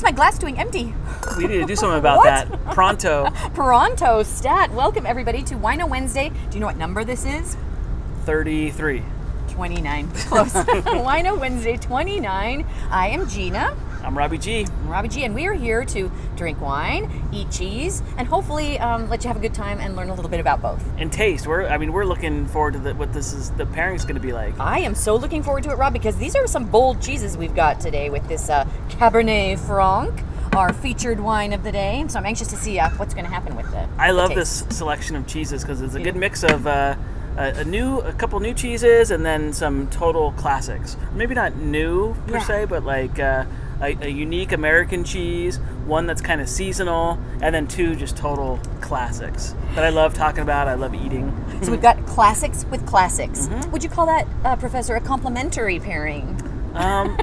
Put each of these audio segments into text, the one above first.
is my glass doing empty? We need to do something about that. Pronto. Pronto stat. Welcome everybody to Wino Wednesday. Do you know what number this is? 33. 29. Close. Wino Wednesday 29. I am Gina. I'm Robbie G. And we are here to drink wine, eat cheese, and hopefully let you have a good time and learn a little bit about both. And taste. We're looking forward to what the pairing's going to be like. I am so looking forward to it, Rob, because these are some bold cheeses we've got today with this Cabernet Franc, our featured wine of the day. So I'm anxious to see what's going to happen with it. I love this selection of cheeses because it's a good mix of a couple new cheeses and then some total classics. Maybe not new per se, but like a unique American cheese, one that's kind of seasonal, and then two just total classics that I love talking about, I love eating. So we've got classics with classics. Mm-hmm. Would you call that, Professor, a complementary pairing?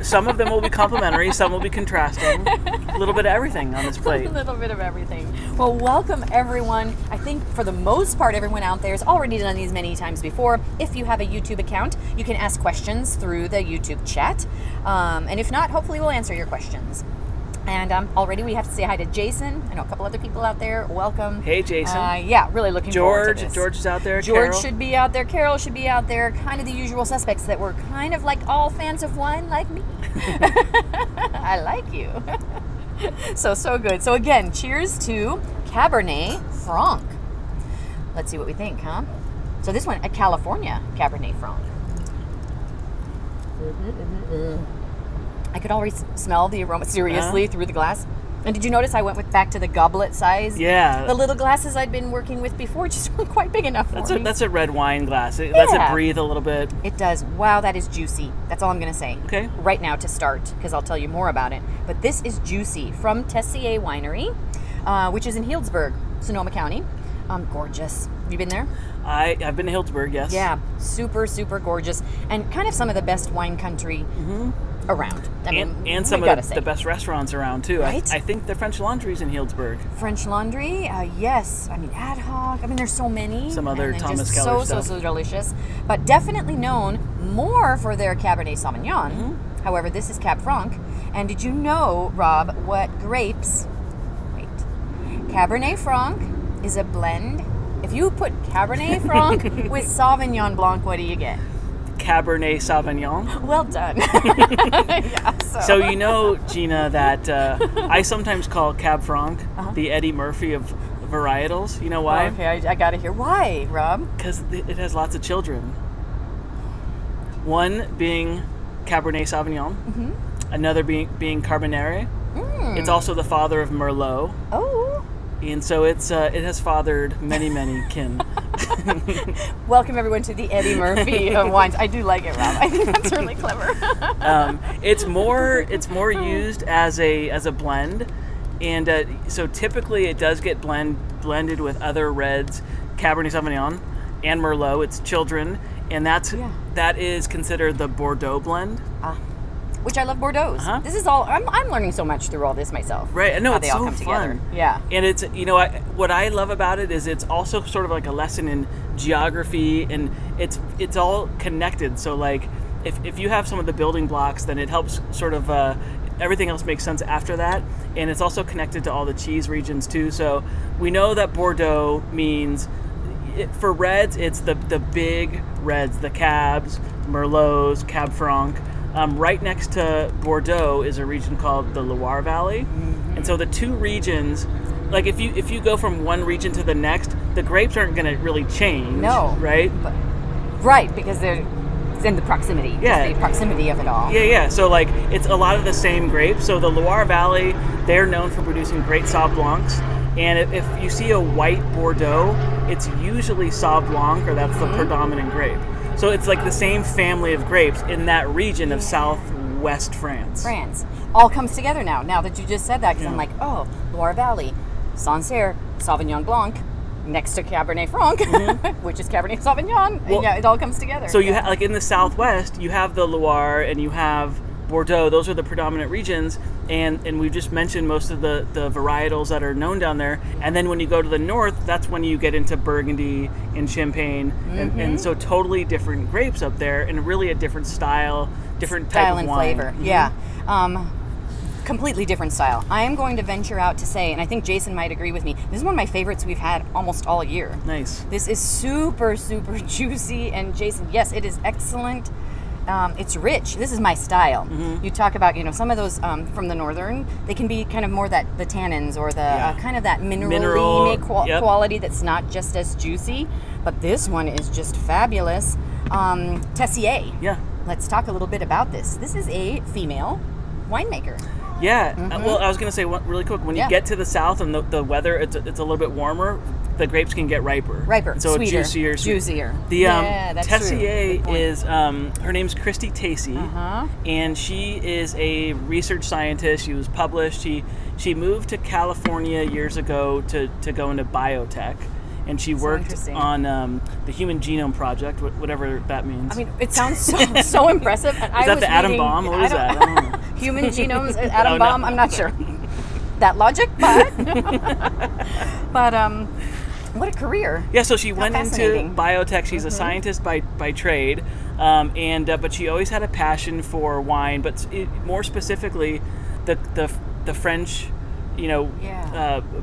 Some of them will be complementary, some will be contrasting. A little bit of everything on this plate. A little bit of everything. Well, welcome everyone. I think for the most part, everyone out there has already done these many times before. If you have a YouTube account, you can ask questions through the YouTube chat. And if not, hopefully we'll answer your questions. And already we have to say hi to Jason. I know a couple other people out there. Welcome. Hey, Jason. Really looking forward to this. George is out there. George Carol should be out there. Carol should be out there. Kind of the usual suspects that were kind of like all fans of wine like me. I like you. So good. So again, cheers to Cabernet Franc. Let's see what we think, huh? So this one, a California Cabernet Franc. I could already smell the aroma seriously through the glass. And did you notice I went back to the goblet size? Yeah. The little glasses I'd been working with before just weren't quite big enough for me. That's a red wine glass. It lets it breathe a little bit. It does. Wow, that is juicy. That's all I'm going to say. Okay. Right now to start, because I'll tell you more about it. But this is juicy from Tessier Winery, which is in Healdsburg, Sonoma County. Gorgeous. Have you been there? I've been to Healdsburg, yes. Yeah, super, super gorgeous. And kind of some of the best wine country around. I mean, and some of the best restaurants around, too. Right? I think the French Laundry's in Healdsburg. French Laundry, yes. I mean, Ad Hoc. I mean, there's so many. Some other Thomas just Keller stuff. So delicious. But definitely known more for their Cabernet Sauvignon. Mm-hmm. However, this is Cab Franc. And did you know, Rob, what grapes... Wait. Cabernet Franc is a blend. If you put Cabernet Franc with Sauvignon Blanc, what do you get? Cabernet Sauvignon. Well done. Yeah, so you know, Gina, that I sometimes call Cab Franc the Eddie Murphy of varietals. You know why? Okay, I got to hear. Why, Rob? Because it has lots of children. One being Cabernet Sauvignon, another being Carbonare. It's also the father of Merlot. Oh. And so it has fathered many, many kin. Welcome everyone to the Eddie Murphy of wines. I do like it, Rob. I think that's really clever. It's more used as a blend, and so typically it does get blended with other reds, Cabernet Sauvignon and Merlot. It's children, and that is considered the Bordeaux blend. Which I love Bordeaux. This is all I'm learning so much through all this myself. Right, I know, how it's they all so come fun. Together. Yeah, and it's what I love about it is it's also sort of like a lesson in geography, and it's all connected. So like if you have some of the building blocks, then it helps sort of everything else makes sense after that, and it's also connected to all the cheese regions too. So we know that Bordeaux means for reds, it's the big reds, the Cabs, Merlots, Cab Franc. Right next to Bordeaux is a region called the Loire Valley. And so the two regions, like if you go from one region to the next, the grapes aren't going to really change. No. Right? Right, because it's in the proximity. Yeah. Just the proximity of it all. Yeah. So like it's a lot of the same grapes. So the Loire Valley, they're known for producing great Sauv Blancs. And if you see a white Bordeaux, it's usually Sauv Blanc, or that's the predominant grape. So it's like the same family of grapes in that region of southwest France. All comes together now that you just said that, because I'm like, oh, Loire Valley, Sancerre, Sauvignon Blanc, next to Cabernet Franc, which is Cabernet Sauvignon. Well, and it all comes together. So you have, like in the southwest, you have the Loire and you have Bordeaux. Those are the predominant regions, and we've just mentioned most of the varietals that are known down there. And then when you go to the north, that's when you get into Burgundy and Champagne, and so totally different grapes up there, and really a different style, different type of and wine. flavor. Yeah. completely different style. I am going to venture out to say, and I think Jason might agree with me, this is one of my favorites we've had almost all year. Nice. This is super, super juicy, and Jason, yes, it is excellent. It's rich. This is my style. You talk about, some of those from the northern, they can be kind of more the tannins or the kind of that mineral quality that's not just as juicy. But this one is just fabulous. Tessier. Yeah. Let's talk a little bit about this. This is a female winemaker. Yeah. Well, I was going to say really quick, when you get to the south and the weather, it's a little bit warmer, the grapes can get riper. And so sweeter, juicier. The that's Tessier true. is her name's Christy Tacey, and she is a research scientist. She was published. She moved to California years ago to go into biotech, and she worked on the Human Genome Project, whatever that means. I mean, it sounds so impressive. And is that the atom bomb? What is that? I don't know. Human genomes, atom bomb. I'm not sure. That logic, but what a career. Yeah, so she went into biotech. She's a scientist by trade, but she always had a passion for wine, but more specifically, the French,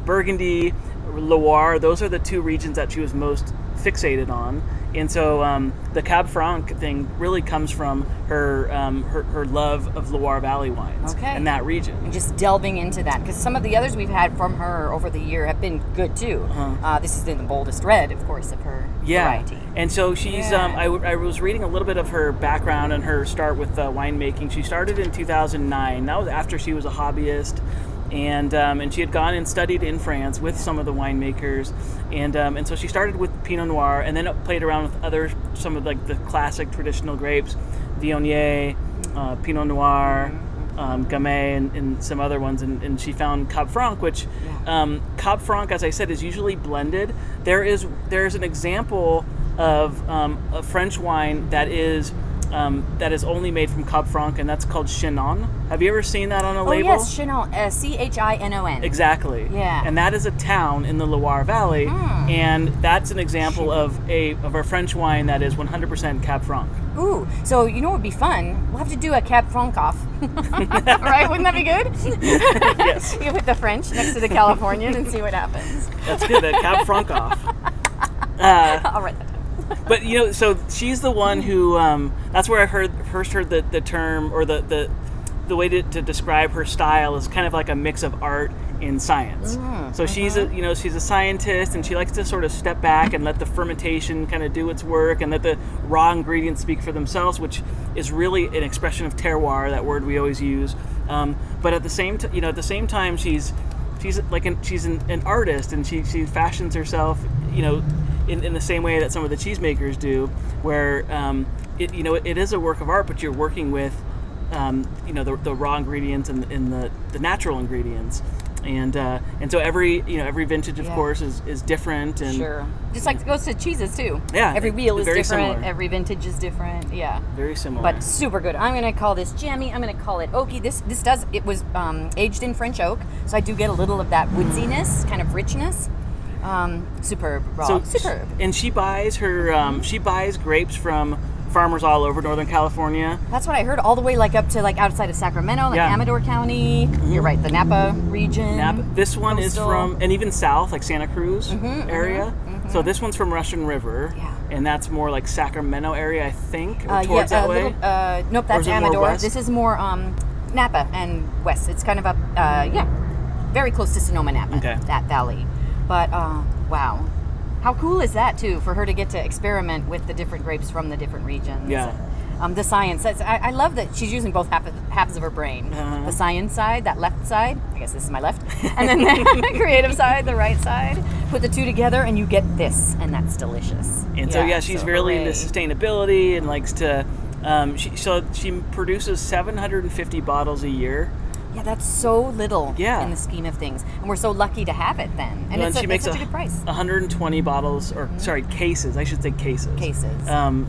Burgundy, Loire. Those are the two regions that she was most fixated on. And so the Cab Franc thing really comes from her love of Loire Valley wines and that region. And just delving into that, because some of the others we've had from her over the year have been good too. This is in the boldest red, of course, of her variety. And so she's, I was reading a little bit of her background and her start with winemaking. She started in 2009. That was after she was a hobbyist. And she had gone and studied in France with some of the winemakers, and so she started with Pinot Noir, and then played around with some of the classic traditional grapes, Viognier, Pinot Noir, Gamay, and some other ones, and she found Cab Franc, which Cab Franc, as I said, is usually blended. There's an example of a French wine that is only made from Cab Franc, and that's called Chinon. Have you ever seen that on a label? Oh, yes, Chinon, Chinon. Exactly. Yeah. And that is a town in the Loire Valley, and that's an example of a French wine that is 100% Cab Franc. Ooh, so what would be fun? We'll have to do a Cab Franc off. Right? Wouldn't that be good? Yes. You put the French next to the Californian and see what happens. That's good, a Cab Franc off. I'll write that down. But so she's the one who that's where I first heard the term, or the way to describe her style is kind of like a mix of art and science. So she's a scientist, and she likes to sort of step back and let the fermentation kind of do its work, and let the raw ingredients speak for themselves, which is really an expression of terroir, that word we always use. But at the same time, she's an artist, and she fashions herself, in the same way that some of the cheesemakers do, where it is a work of art, but you're working with the raw ingredients and the natural ingredients, and so every vintage, of course, is different, and sure, just like it goes to cheeses too. Yeah, every wheel is different. Similar. Every vintage is different. Yeah, very similar, but super good. I'm gonna call this jammy. I'm gonna call it oaky. It was aged in French oak, so I do get a little of that woodsiness, kind of richness. Superb, raw. Superb. And she buys grapes from farmers all over Northern California. That's what I heard, all the way up to outside of Sacramento, Amador County. You're right, the Napa region. This one is from, and even south, like Santa Cruz area. So this one's from Russian River, and that's more like Sacramento area, I think, or towards that way. Nope, that's Amador. This is more Napa and west. It's kind of very close to Sonoma, Napa, that valley. But wow, how cool is that too, for her to get to experiment with the different grapes from the different regions. The science, I love that she's using both halves of her brain. The science side, that left side, I guess this is my left, and then the creative side, the right side. Put the two together and you get this, and that's delicious. And she's really into sustainability, and likes to she produces 750 bottles a year. Yeah, that's so little in the scheme of things. And we're so lucky to have it then. And she makes such a good price. 120 bottles, or cases. I should say cases.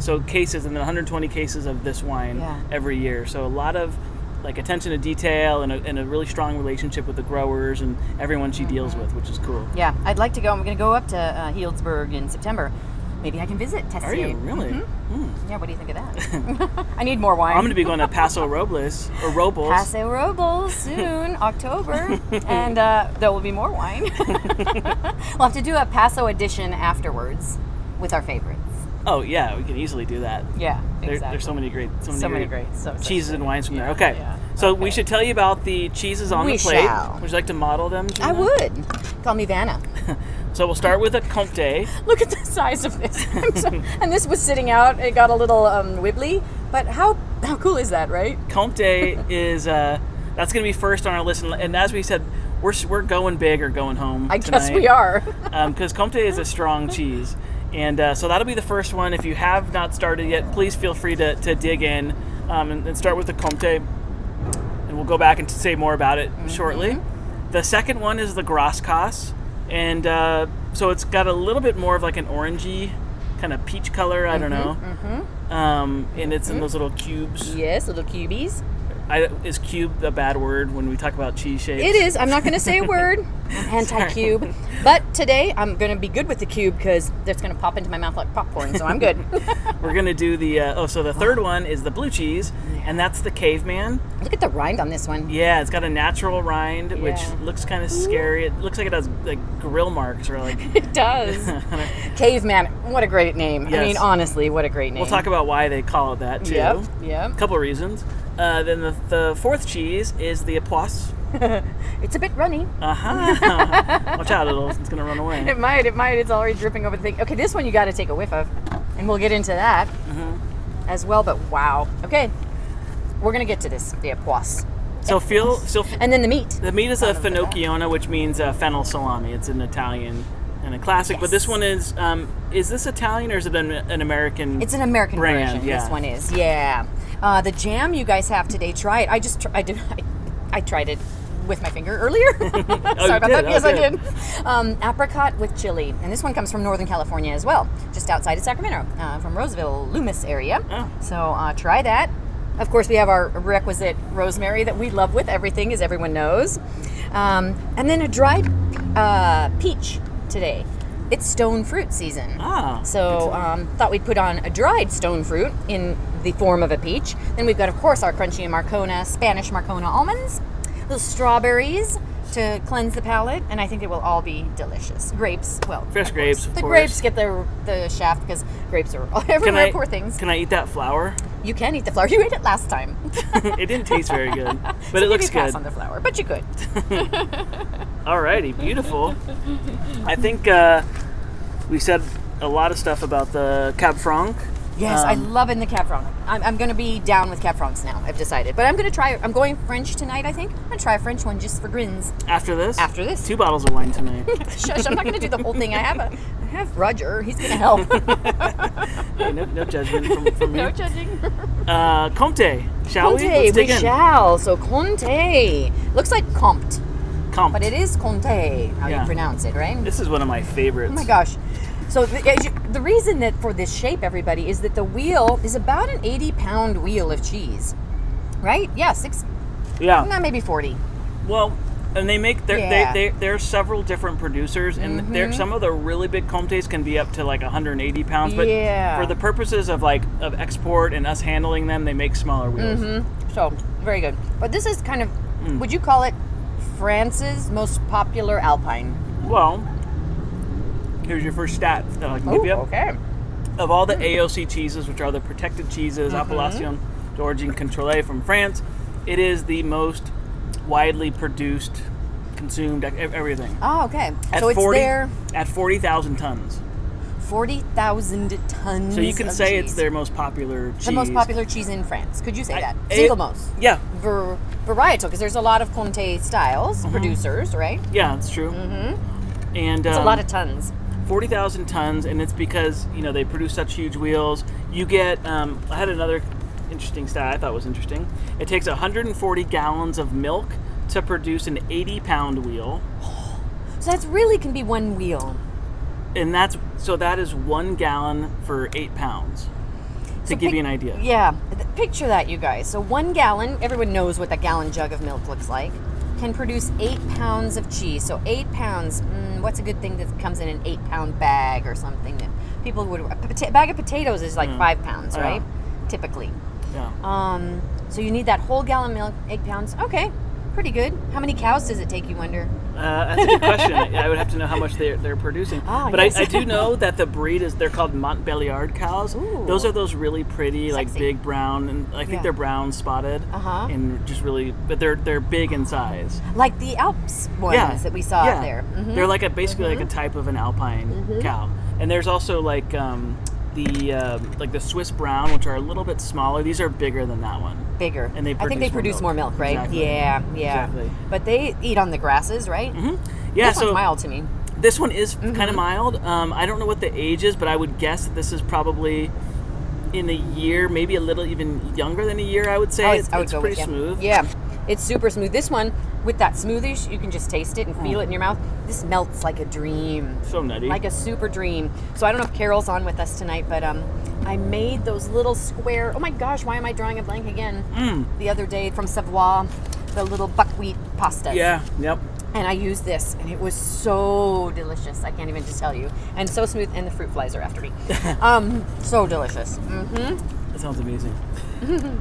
So cases, and then 120 cases of this wine every year. So a lot of attention to detail, and a really strong relationship with the growers and everyone she deals with, which is cool. Yeah, I'd like to go. I'm going to go up to Healdsburg in September. maybe I can visit, test Are you. you really? Yeah, what do you think of that? I need more wine. I'm going to be going to Paso Robles or Robles. Paso Robles soon, October, and there will be more wine. We'll have to do a Paso edition afterwards with our favorites. Oh yeah, we can easily do that. Yeah, exactly. There's so many great cheeses and wines from there. Okay, so we should tell you about the cheeses on the plate. Shall. Would you like to model them, Gina? I would. Call me Vanna. So we'll start with a Comte. Look at the size of this. And this was sitting out. It got a little wibbly. But how cool is that, right? Comte is that's going to be first on our list. And as we said, we're going big or going home. I guess we are. Because Comte is a strong cheese. And so that'll be the first one. If you have not started yet, please feel free to dig in and start with the Comte. And we'll go back and say more about it shortly. The second one is the Graskaas. And so it's got a little bit more of like an orangey kind of peach color. I don't know. And it's in those little cubes. Yes, little cubies. Is cube a bad word when we talk about cheese shapes? It is. I'm not going to say a word. I'm anti-cube. But today I'm going to be good with the cube because it's going to pop into my mouth like popcorn, so I'm good. We're going to do the, so the third one is the blue cheese, and that's the Caveman. Look at the rind on this one. Yeah, it's got a natural rind, which looks kind of scary. It looks like it has like grill marks or like... It does. Caveman. What a great name. Yes. I mean, honestly, what a great name. We'll talk about why they call it that, too. Yep. A couple of reasons. Then the fourth cheese is the Epoisses. It's a bit runny. Watch out, it's going to run away. It might. It's already dripping over the thing. Okay, this one you got to take a whiff of, and we'll get into that as well. But wow. Okay, we're going to get to this, the Epoisses. And then the meat. The meat is a Finocchione, which means fennel salami. It's an Italian and a classic. Yes. But this one is this Italian or is it an American? It's an American brand, version. yeah. This one is, yeah. The jam you guys have today, try it. I tried it with my finger earlier. Sorry about that. Yes, I did. Apricot with chili. And this one comes from Northern California as well, just outside of Sacramento, from Roseville, Loomis area. Oh. So try that. Of course, we have our requisite rosemary that we love with everything, as everyone knows. And then a dried peach today. It's stone fruit season. So thought we'd put on a dried stone fruit in the form of a peach. Then we've got, of course, our crunchy Marcona, Spanish Marcona almonds, little strawberries to cleanse the palate, and I think it will all be delicious. Grapes, well, fresh grapes. The grapes get the shaft because grapes are everywhere. Poor things. Can I eat that flower? You can eat the flower. You ate it last time. It didn't taste very good, but so it looks good. Pass on the flower, but you could. Alrighty, beautiful. I think we said a lot of stuff about the Cab Franc. Yes, I love it in the Cab Franc. I'm going to be down with Cab Francs now, I've decided. But I'm going to try, I'm going French tonight, I think. I'm going to try a French one just for grins. After this? After this. 2 bottles of wine tonight. Shush, I'm not going to do the whole thing. I have Roger. He's going to help. Hey, no judgment from me. No judging. Comte, shall we? Let's dig in. Shall. So Comte. Looks like Comte. But it is Comte, how you pronounce it, right? This is one of my favorites. Oh my gosh. So the reason that for this shape, everybody, is that the wheel is about an 80-pound wheel of cheese, right? Yeah, maybe 40. Well, and they make there's several different producers, and some of the really big Comtes can be up to like 180 pounds. But for the purposes of export and us handling them, they make smaller wheels. So very good. But this is kind of, would you call it France's most popular Alpine? Well. Here's your first stat that I can give you. Okay. Of all the AOC cheeses, which are the protected cheeses, Appellation d'origine contrôlée from France, it is the most widely produced, consumed, everything. Oh, okay. So it's there at 40,000 tons. 40,000 tons. So you can say cheese. It's their most popular cheese. The most popular cheese in France. Could you say that? Single most. Yeah. Varietal, because there's a lot of Comte styles, producers, right? Yeah, that's true. And it's a lot of tons. 40,000 tons, and it's because they produce such huge wheels. You get I had another interesting stat I thought was interesting. It takes 140 gallons of milk to produce an 80-pound wheel. So that's really can be one wheel. And that is 1 gallon for 8 pounds. To give you an idea. Yeah, picture that, you guys. So 1 gallon, everyone knows what that gallon jug of milk looks like, can produce 8 pounds of cheese. So 8 pounds, what's a good thing that comes in an 8-pound bag or something that people would. A bag of potatoes is like 5 pounds, right? Typically. Yeah. So you need that whole gallon milk, 8 pounds. Okay, pretty good. How many cows does it take, you wonder? That's a good question. I would have to know how much they're producing. But yes. I do know that the breed they're called Montbéliard cows. Ooh. Those are those really pretty, Sexy. like big brown, and I think they're brown spotted, and just really, but they're big in size. Like the Alps ones that we saw out there. Mm-hmm. They're like basically like a type of an alpine cow. And there's also like the Swiss brown, which are a little bit smaller. These are bigger than that one. Bigger. And I think they produce more milk, right? Exactly. Yeah. Exactly. But they eat on the grasses, right? Mm-hmm. Yeah, this one's mild to me. This one is kind of mild. I don't know what the age is, but I would guess that this is probably in a year, maybe a little even younger than a year, I would say. I would it's go pretty with, smooth. Yeah, it's super smooth. This one, with that smoothie, you can just taste it and feel it in your mouth. This melts like a dream. So nutty. Like a super dream. So I don't know if Carol's on with us tonight, but I made those little square, oh my gosh, why am I drawing a blank again? The other day from Savoie, the little buckwheat pastas. Yeah, yep. And I used this, and it was so delicious. I can't even just tell you. And so smooth, and the fruit flies are after me. So delicious. Mm-hmm. That sounds amazing.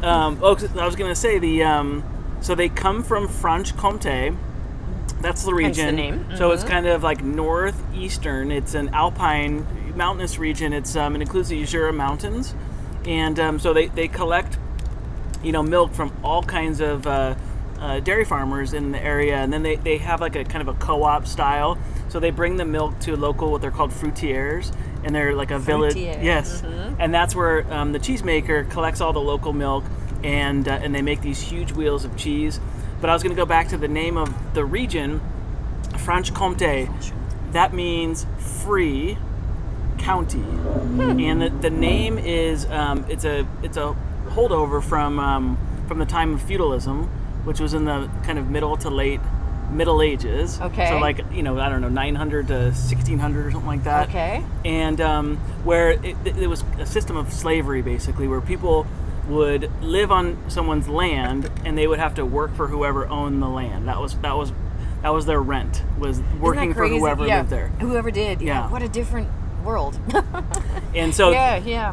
I was going to say, so they come from Franche-Comté. That's the region. Hence the name. So it's kind of like northeastern. It's an alpine, mountainous region. It includes the Jura Mountains. And so they collect, milk from all kinds of dairy farmers in the area, and then they have like a kind of a co-op style. So they bring the milk to local, what they're called fruitières, and they're like a village. Yes, and that's where the cheesemaker collects all the local milk, and they make these huge wheels of cheese. But I was going to go back to the name of the region, Franche-Comté. That means free county, and the name is it's a holdover from the time of feudalism, which was in the kind of middle to late Middle Ages. Okay. So like, I don't know, 900 to 1600 or something like that. Okay. And where it was a system of slavery, basically, where people would live on someone's land and they would have to work for whoever owned the land. That was their rent, was working for whoever lived there. Whoever did. Yeah. What a different world. And so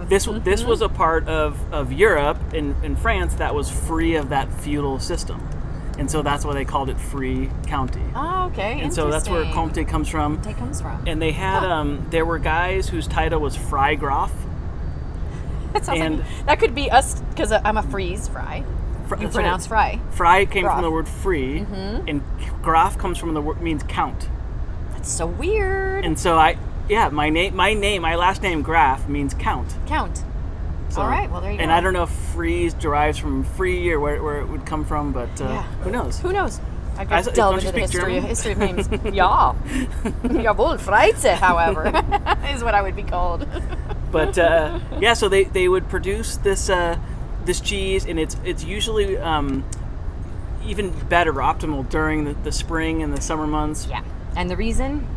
this was a part of Europe, in France, that was free of that feudal system. And so that's why they called it free county. Oh, okay. And so that's where Comte comes from. And they had, there were guys whose title was Freigraf. That sounds like, that could be us, because I'm a Fries fry. You pronounce fry. Fry came from the word free, and Graf comes from the word, means count. That's so weird. And so my last name Graf means count. Count. So, all right, well, there you go. And I don't know if Fries derives from free or where it would come from, but who knows? Who knows? I got to delve into the history of names. Ja. Jawohl, Freize, however, is what I would be called. But so they would produce this cheese, and it's usually even better, optimal during the spring and the summer months. Yeah. And the reason?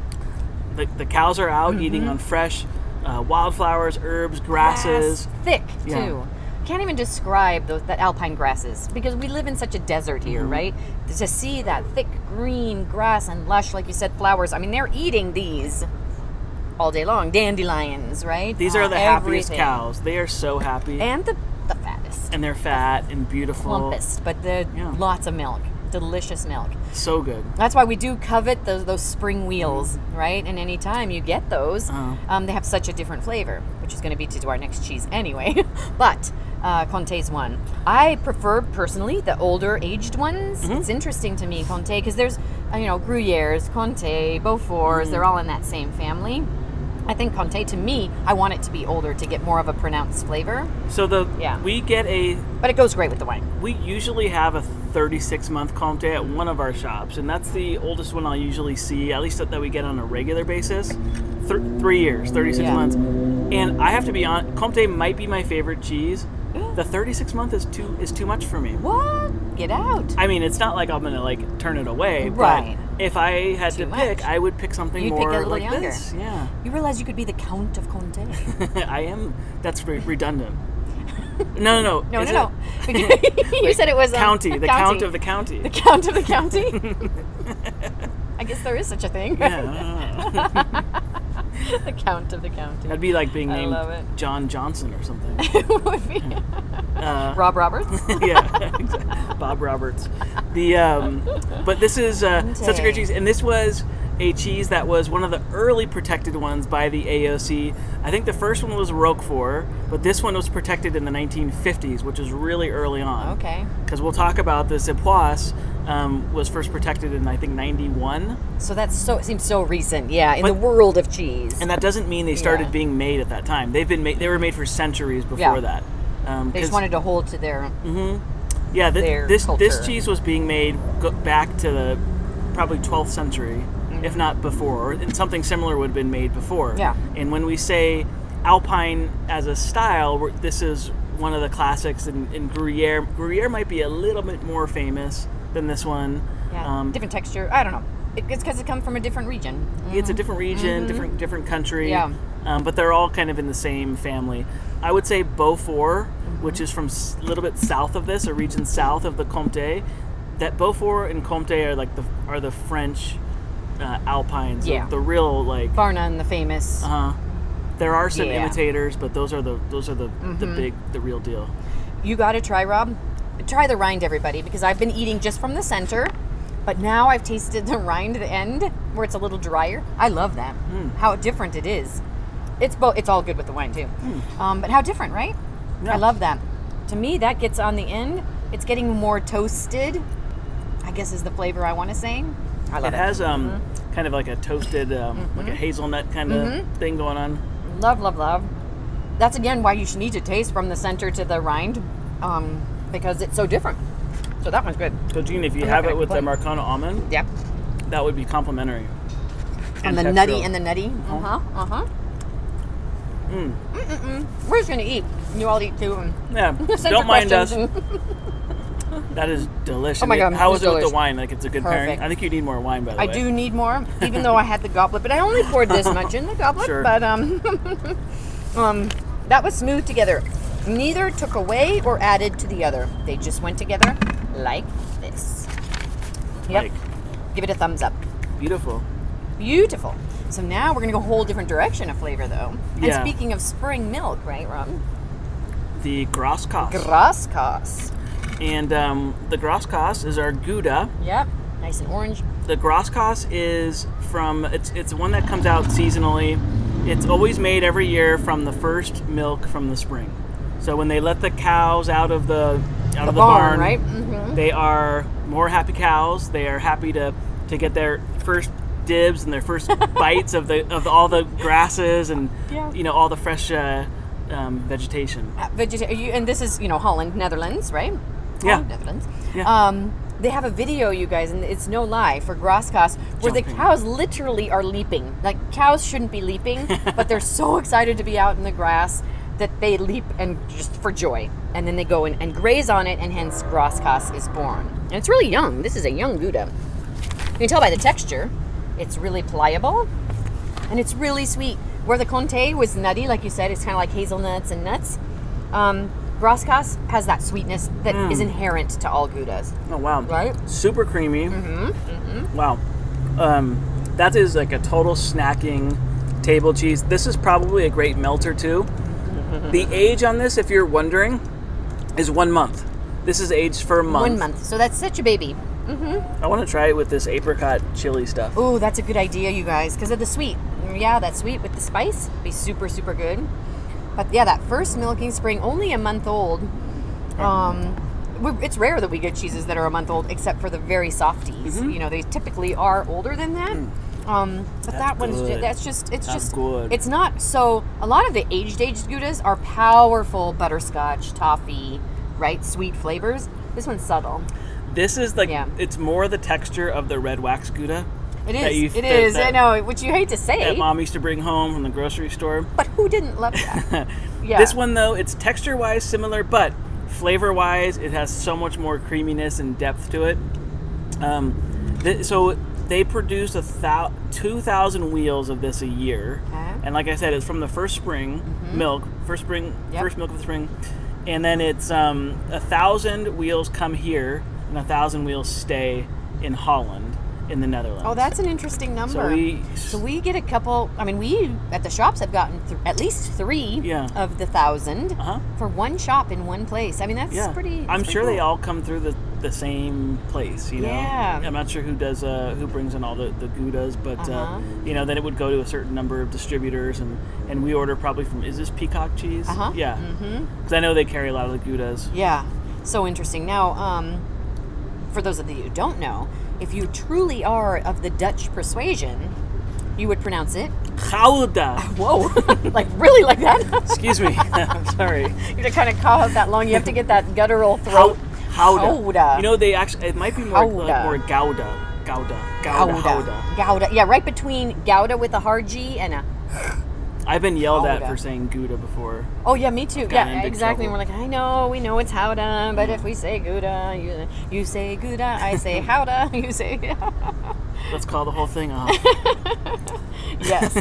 The cows are out eating on fresh wildflowers, herbs, grasses. Thick, too. Can't even describe that alpine grasses, because we live in such a desert here, right? To see that thick green grass and lush, like you said, flowers. I mean, they're eating these all day long. Dandelions, right? These are the happiest cows. They are so happy. And the fattest. And they're fat and beautiful. Plumpest, but lots of milk. Delicious milk. So good. That's why we do covet those spring wheels, right? And anytime you get those, they have such a different flavor, which is going to be to our next cheese anyway. But Comte's one. I prefer, personally, the older aged ones. It's interesting to me, Comte, because there's, Gruyères, Comte, Beauforts, they're all in that same family. I think Comte, to me, I want it to be older to get more of a pronounced flavor. So we get but it goes great with the wine. We usually have a 36-month Comte at one of our shops, and that's the oldest one I'll usually see, at least that we get on a regular basis. 3 years, 36 months. And I have to be honest, Comte might be my favorite cheese. The 36 month is too much for me. What? Get out. I mean, it's not like I'm gonna turn it away, right? But if I had to pick, I would pick something more pick a like younger. this. Yeah. You realize you could be the Count of Comte. I am. That's redundant. No. You said it was county. The Count of the county. The Count of the county. I guess there is such a thing. Yeah. The Count of the County. That'd be like being I named love it. John Johnson or something. It would be. Rob Roberts. Yeah, exactly. Bob Roberts. But this is such a great cheese, and this was a cheese that was one of the early protected ones by the AOC. I think the first one was Roquefort, but this one was protected in the 1950s, which is really early on. Okay. Because we'll talk about this. Epoisses was first protected in, I think, 91. So it seems so recent, in the world of cheese. And that doesn't mean they started being made at that time. They were made for centuries before that. They just wanted to hold to their this cheese was being made back to the probably 12th century, if not before, and something similar would have been made before. Yeah. And when we say Alpine as a style, this is one of the classics, and Gruyere might be a little bit more famous than this one. Yeah. Different texture. I don't know. It's because it comes from a different region. It's a different region, different country. Yeah. But they're all kind of in the same family. I would say Beaufort, which is from a little bit south of this, a region south of the Comte. That Beaufort and Comte are the French Alpines. Yeah. The real like Farnan, the famous. There are some imitators, but those are the real deal. You got to try, Rob. Try the rind, everybody, because I've been eating just from the center, but now I've tasted the rind, the end, where it's a little drier. I love that. How different it is. It's all good with the wine too. But how different, right? Yeah. I love that. To me, that gets on the end. It's getting more toasted, I guess is the flavor I want to say. I love it. It has kind of like a toasted, like a hazelnut kind of thing going on. Love, love, love. That's again why you should need to taste from the center to the rind, because it's so different. So that one's good. So Jean, if you have it with the Marcona almond, that would be complimentary. And the nutty. We're just gonna eat. You all eat too. Yeah, don't mind us. That is delicious. Oh my God, how is it with delicious. the wine? Like it's a good pairing. I think you need more wine, by the way. I do need more, even though I had the goblet, but I only poured this much in the goblet. Sure. But that was smooth together. Neither took away or added to the other. They just went together like this. Yep. Give it a thumbs up. Beautiful. Beautiful. So now we're going to go a whole different direction of flavor, though. Yeah. And speaking of spring milk, right, Rob? The Graskaas. Graskaas. And the Graskaas is our Gouda. Yep. Nice and orange. The Graskaas is from, it's one that comes out seasonally. It's always made every year from the first milk from the spring. So when they let the cows out of the barn, right? They are more happy cows. They are happy to get their first dibs and their first bites of all the grasses and all the fresh vegetation. And this is Holland, Netherlands, right? Yeah. Holland, Netherlands. Yeah. They have a video, you guys, and it's no lie, for Graskaas, where the cows literally are leaping. Like, cows shouldn't be leaping, but they're so excited to be out in the grass that they leap and just for joy. And then they go in and graze on it, and hence Graskaas is born. And it's really young. This is a young Gouda. You can tell by the texture. It's really pliable, and it's really sweet. Where the Comte was nutty, like you said, it's kind of like hazelnuts and nuts. Graskaas has that sweetness that is inherent to all Goudas. Oh, wow. Right? Super creamy. Wow. That is like a total snacking table cheese. This is probably a great melter, too. The age on this, if you're wondering, is 1 month. This is aged for a month. 1 month. So that's such a baby. I want to try it with this apricot chili stuff. Oh, that's a good idea, you guys, because of the sweet. Yeah, that sweet with the spice be super, super good. But yeah, that first milking spring, only a month old. It's rare that we get cheeses that are a month old, except for the very softies. They typically are older than that. But that one's good. it's just good. It's not so. A lot of the aged Goudas are powerful butterscotch, toffee, right? Sweet flavors. This one's subtle. This is it's more the texture of the red wax Gouda. It is. I know, which you hate to say. That Mom used to bring home from the grocery store. But who didn't love that? Yeah. This one, though, it's texture-wise similar, but flavor-wise, it has so much more creaminess and depth to it. So they produce 2,000 wheels of this a year. Okay. And like I said, it's from the first spring milk, first milk of the spring. And then it's 1,000 wheels come here, and 1,000 wheels stay in Holland. in the Netherlands. Oh, that's an interesting number. So we get a couple. I mean, we at the shops have gotten at least 3 of the 1,000 for one shop in one place. I mean, that's pretty. I'm sure they all come through the same place. You know. Yeah. I'm not sure who brings in all the Goudas, but then it would go to a certain number of distributors, and we order probably from. Is this Peacock cheese? Yeah. Because I know they carry a lot of the Goudas. Yeah. So interesting. Now, for those of you who don't know, if you truly are of the Dutch persuasion, you would pronounce it Gouda. Whoa, like really like that? Excuse me. I'm sorry. You have to kind of cough out that long. You have to get that guttural throat. Gouda. You know, they actually, it might be more Gouda. Gouda. Yeah, right between Gouda with a hard G and a... I've been yelled at for saying Gouda before. Oh, yeah, me too. Yeah, exactly. We're like, I know, we know it's Gouda, but if we say Gouda, you say Gouda, I say Gouda, you say... Let's call the whole thing off. Yes.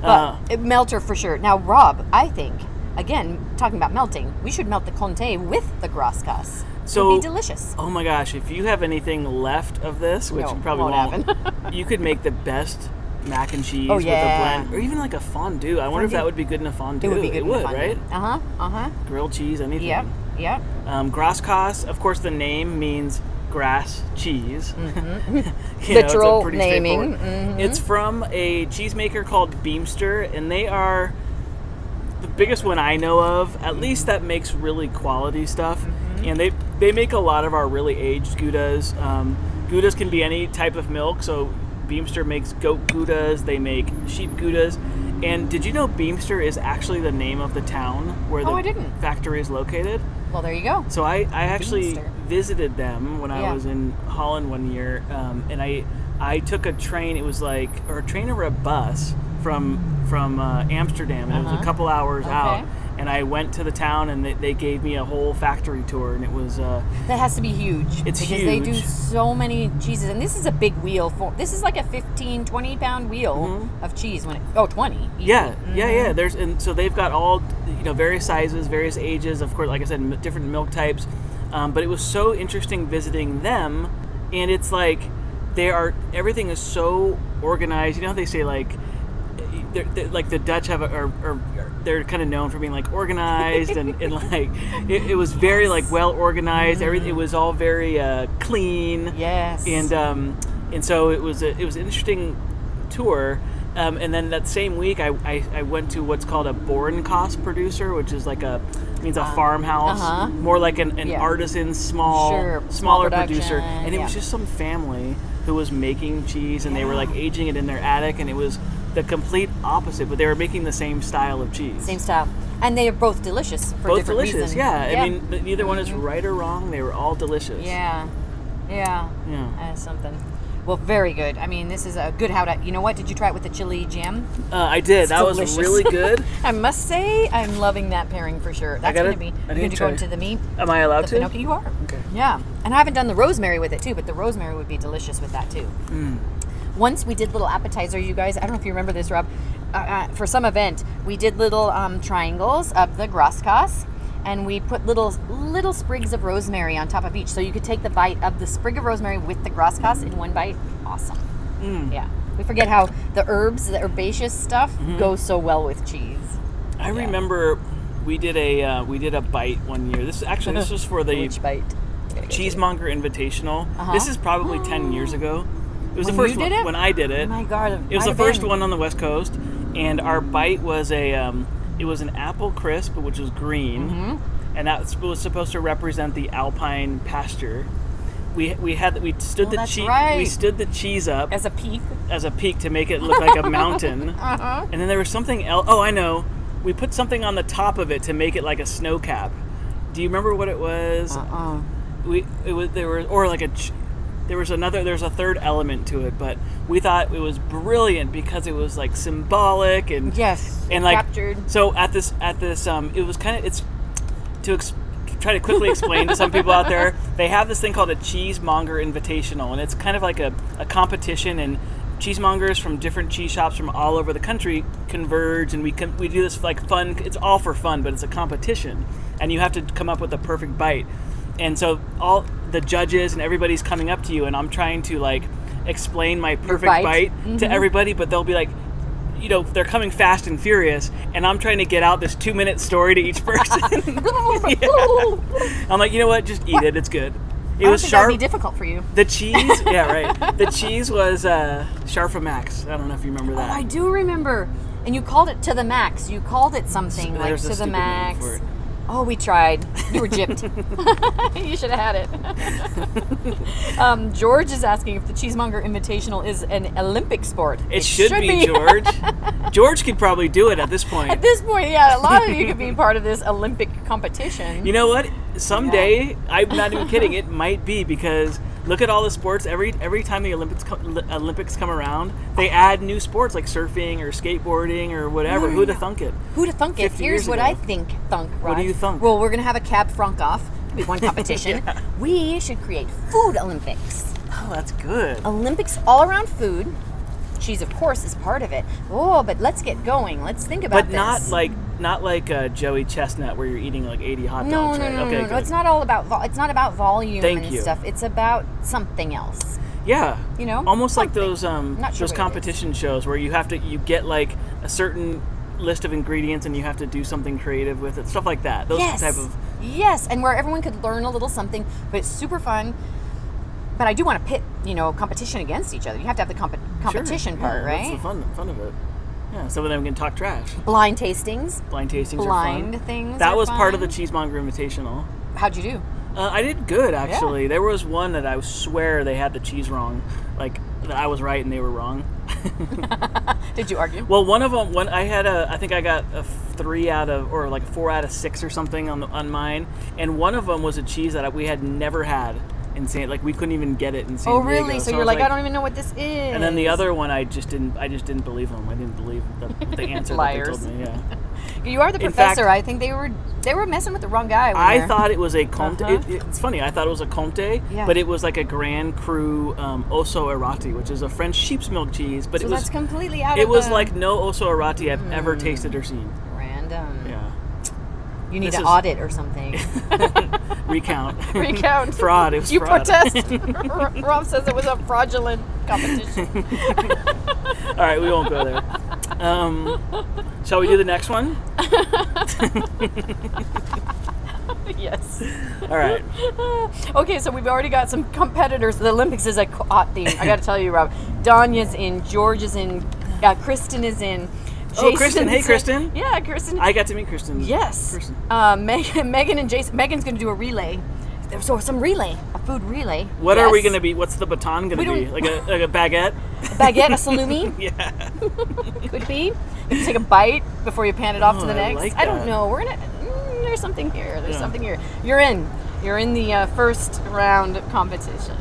But melter for sure. Now, Rob, I think, again, talking about melting, we should melt the Comte with the Graskaas. So, it would be delicious. Oh my gosh, if you have anything left of this, which you probably won't happen. You could make the best mac and cheese with a blend, or even like a fondue. I wonder if that would be good in a fondue. It would be good. It would, right? Grilled cheese, anything. Yep. Graskaas, of course, the name means grass cheese. Literal naming. It's from a cheesemaker called Beemster, and they are the biggest one I know of, at least that makes really quality stuff. And they make a lot of our really aged Goudas. Goudas can be any type of milk, so Beemster makes goat Goudas, they make sheep Goudas. And did you know Beemster is actually the name of the town where the factory is located? Well, there you go. So I actually visited them when I was in Holland one year, and I took a train. It was like, or a train or a bus from Amsterdam, and it was a couple hours out. And I went to the town, and they gave me a whole factory tour, and it was... that has to be huge. It's huge. Because they do so many cheeses, and this is a big wheel. This is like a 15, 20-pound wheel of cheese. 20. Yeah. And so they've got all, various sizes, various ages, of course, like I said, different milk types. But it was so interesting visiting them, and it's like everything is so organized. You know how they say, like the Dutch have they're kind of known for being like organized and like it was very like well organized. Everything, it was all very clean. Yes. And so it was an interesting tour. And then that same week I went to what's called a Boerenkaas producer, which is like means a farmhouse, more like an artisan smaller producer. And it was just some family who was making cheese, and they were like aging it in their attic, and it was the complete opposite, but they were making the same style of cheese. Same style. And they are both delicious for different reasons. Yeah. I mean, neither one is right or wrong. They were all delicious. Yeah. That's something. Well, very good. I mean, this is a good Gouda. You know what? Did you try it with the chili jam? I did. That delicious. Was really good. I must say, I'm loving that pairing for sure. That's going to be... You're going to go into the meat? Am I allowed to? Pinocchio? You are. Okay. Yeah. And I haven't done the rosemary with it, too, but the rosemary would be delicious with that, too. Once we did little appetizer, you guys. I don't know if you remember this, Rob. For some event, we did little triangles of the Graskaas, and we put little sprigs of rosemary on top of each, so you could take the bite of the sprig of rosemary with the Graskaas in one bite. Awesome. Yeah. We forget how the herbs, the herbaceous stuff, goes so well with cheese. I remember we did a bite one year. This was for the Which bite? Cheesemonger Invitational. This is probably 10 years ago. It was when the first you did one it? when I did it. Oh my God! It was the first one on the West Coast, and our bite was it was an apple crisp, which was green, and that was supposed to represent the alpine pasture. We stood the cheese up as a peak to make it look like a mountain, and then there was something else. Oh, I know. We put something on the top of it to make it like a snow cap. Do you remember what it was? There's a third element to it, but we thought it was brilliant because it was like symbolic and like captured. So at this it was kind of try to quickly explain to some people out there. They have this thing called a Cheesemonger Invitational, and it's kind of like a competition, and cheesemongers from different cheese shops from all over the country converge, and we do this like fun. It's all for fun, but it's a competition, and you have to come up with a perfect bite. And so all the judges and everybody's coming up to you, and I'm trying to like explain my perfect bite to Mm-hmm. everybody, but they'll be like, you know, they're coming fast and furious, and I'm trying to get out this 2-minute story to each person. Yeah. I'm like, you know what? Just eat it. It's good. It was think sharp. that'd be difficult for you. The cheese, yeah, right. The cheese was Sharp Max. I don't know if you remember that. Oh, I do remember. And you called it to the max. You called it something like There's a to the stupid max. name for it. Oh, we tried. You were gypped. You should have had it. George is asking if the Cheesemonger Invitational is an Olympic sport. It should be, George. George could probably do it at this point. At this point, yeah, a lot of you could be part of this Olympic competition. You know what? Someday, I'm not even kidding, it might be, because look at all the sports. Every time the Olympics come around, they add new sports like surfing or skateboarding or whatever. Who'd have thunk it? Who'd have thunk it? 50 Here's years what ago. I think, thunk, Rod. What do you thunk? Well, we're going to have a Cab Franc off. It'll be one competition. Yeah. We should create food Olympics. Oh, that's good. Olympics all around food. Cheese, of course, is part of it. Oh, but let's get going. Let's think about But this. not like Joey Chestnut where you're eating like 80 hot No, dogs. no, right? no, Okay, no, no. good. It's not all about. It's not about volume Thank and you. stuff. It's about something else. Yeah, You know, almost like something. those Not sure those what it competition shows where you get like a certain list of ingredients and you have to do something creative with it, stuff like that. Those Yes. type of Yes, and where everyone could learn a little something, but it's super fun. But I do want to pit, competition against each other. You have to have the competition Sure. part, Yeah, right? That's the fun of it. Yeah, some of them can talk trash. Blind tastings. Blind tastings Blind are fun. things That are was part of the fun. Cheesemonger Invitational. How'd you do? I did good, actually. There was one that I swear they had the cheese wrong. Like, that I was right and they were wrong. Did you argue? Well, one of them, I think I got a 3 out of, or like a 4 out of 6 or something on mine. And one of them was a cheese that we had never had in we couldn't even get it in San Oh, Diego. really? So I you're was like, I don't even know what this is. And then the other one, I just didn't believe them. I didn't believe the answer that they Liars. told me. Yeah. You are the In professor. fact- I think they were messing with the wrong guy. I there. thought it was a Comte. Uh-huh. It's funny. I thought it was a Comte, Yeah. but it was like a Grand Cru Osso Errati, which is a French sheep's milk cheese. But So it was that's completely out it of was the like no Osso Errati I've ever tasted or seen. random. Yeah. You need This to is- audit or something. Recount. Recount. Fraud. It was You fraud. protest. Rob says it was a fraudulent competition. All right, we won't go there. Shall we do the next one? Yes. All right. Okay, so we've already got some competitors. The Olympics is a hot theme. I got to tell you, Rob. Danya's in. George is in. Kristen is in. Oh, Kristen. Hey, Jason's in. Kristen. Yeah, Kristen. I got to meet Kristen. Yes. Kristen. Megan and Jason. Megan's going to do a relay. So some relay, a food relay. What are we Yes. going to be? What's the baton going We to be? don't- Like a baguette? A baguette, a salumi? Yeah. Could be. You can take a bite before you pan it off to the I next. like I don't that. know. We're gonna. There's something here. There's Yeah. something here. You're in. You're in the first round competition.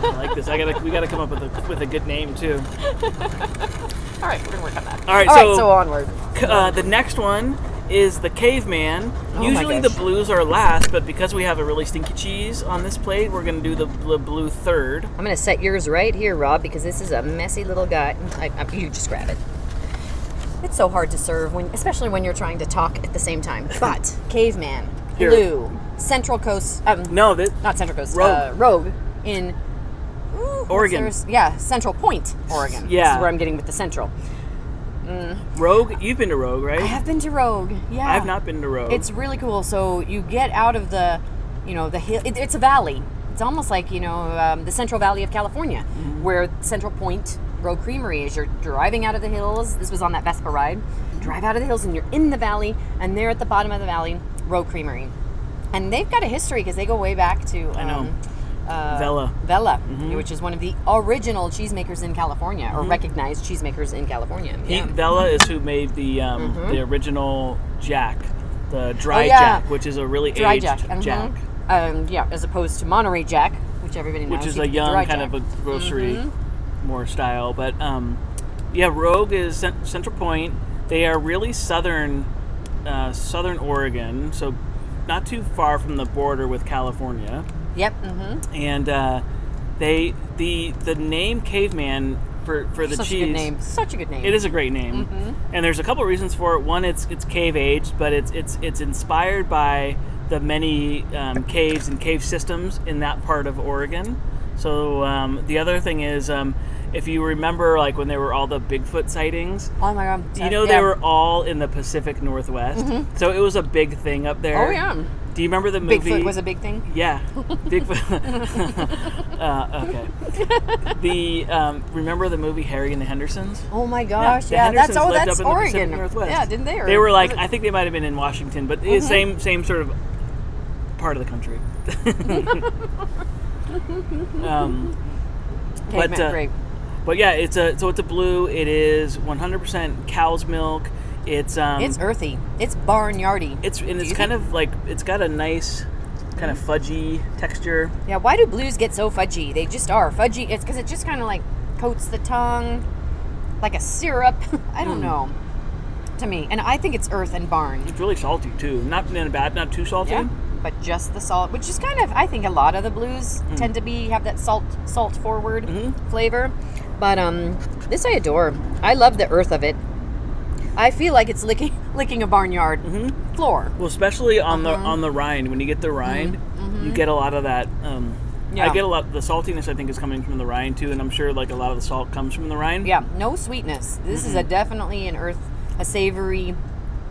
I like this. We gotta come up with a good name too. All right, we're gonna work on that. All right, so onward. The next one is the Caveman. Oh my Usually the gosh. blues are last, but because we have a really stinky cheese on this plate, we're gonna do the blue third. I'm gonna set yours right here, Rob, because this is a messy little guy. You just grab it. It's so hard to serve especially when you're trying to talk at the same time. But Caveman, Here. Blue, Central Coast. No, this Not Central Coast. Rogue. Rogue in what's Oregon. theirs? Yeah, Central Point, Oregon. Yeah. This is where I'm getting with the Central. Rogue. You've been to Rogue, right? I have been to Rogue. Yeah. I've not been to Rogue. It's really cool. So you get out of the hill. It's a valley. It's almost like, the Central Valley of California, where Central Point Rogue Creamery is. You're driving out of the hills. This was on that Vespa ride. Drive out of the hills and you're in the valley, and there at the bottom of the valley, Rogue Creamery. And they've got a history because they go way back to I know. Vella, which is one of the original cheesemakers in California, or recognized cheesemakers in California. Yeah. Bella is who made the original Jack, the dry Oh, yeah. Jack, which is a really Dry aged Jack. Jack, Yeah, as opposed to Monterey Jack, which everybody knows. which is You a get the young dry kind Jack. of a grocery more style. But Rogue is Central Point. They are really southern Oregon, so not too far from the border with California. Yep. And the name Caveman for the Such cheese. a good name. Such a good name. It is a great name, and there's a couple of reasons for it. One, it's cave aged, but it's inspired by the many caves and cave systems in that part of Oregon. So the other thing is, if you remember, like when there were all the Bigfoot sightings, Oh my God. they were all in the Pacific Northwest. So it was a big thing up there. Oh yeah. Do you remember the movie? Bigfoot was a big thing. Yeah, Bigfoot. Okay. Remember the movie Harry and the Hendersons? Oh my gosh. the Yeah, that's Hendersons lived that's up in the Pacific Oregon. Northwest. Yeah, didn't they? Or They were like, was it- I think they might have been in Washington, but same sort of part of the country. Caveman, great. But yeah, it's a blue. It is 100% cow's milk. It's earthy. It's barnyardy. It's kind of like, it's got a nice kind of fudgy texture. Yeah, why do blues get so fudgy? They just are fudgy. It's because it just kind of like coats the tongue like a syrup. I don't know. To me, and I think it's earth and barn. It's really salty too. Not in a bad, not too salty. Yeah, but just the salt, which is kind of, I think a lot of the blues tend to have that salt forward flavor. But this I adore. I love the earth of it. I feel like it's licking a barnyard floor. Well, especially on the rind. When you get the rind, you get a lot of that. I get a lot. The saltiness, I think, is coming from the rind too, and I'm sure like a lot of the salt comes from the rind. Yeah, no sweetness. This is definitely a savory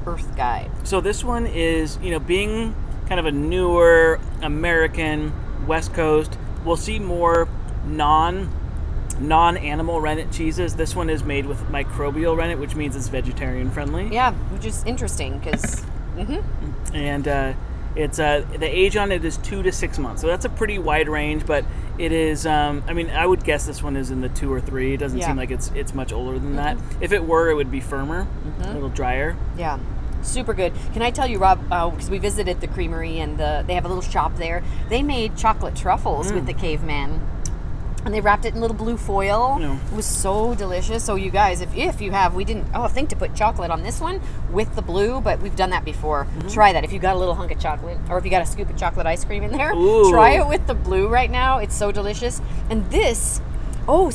earth guy. So this one is, being kind of a newer American West Coast, we'll see more non-animal rennet cheeses. This one is made with microbial rennet, which means it's vegetarian friendly. Yeah, which is interesting because. And it's the age on it is 2 to 6 months, so that's a pretty wide range. But it is. I would guess this one is in the 2 or 3. It doesn't seem like it's much older than that. If it were, it would be firmer, a little drier. Yeah. Super good. Can I tell you, Rob, because we visited the creamery and they have a little shop there. They made chocolate truffles with the Caveman. And they wrapped it in little blue foil. No. It was so delicious. So you guys, if you have, we didn't think to put chocolate on this one with the blue, but we've done that before. Try that. If you got a little hunk of chocolate, or if you got a scoop of chocolate ice cream in there, try it with the blue right now. It's so delicious. And this, oh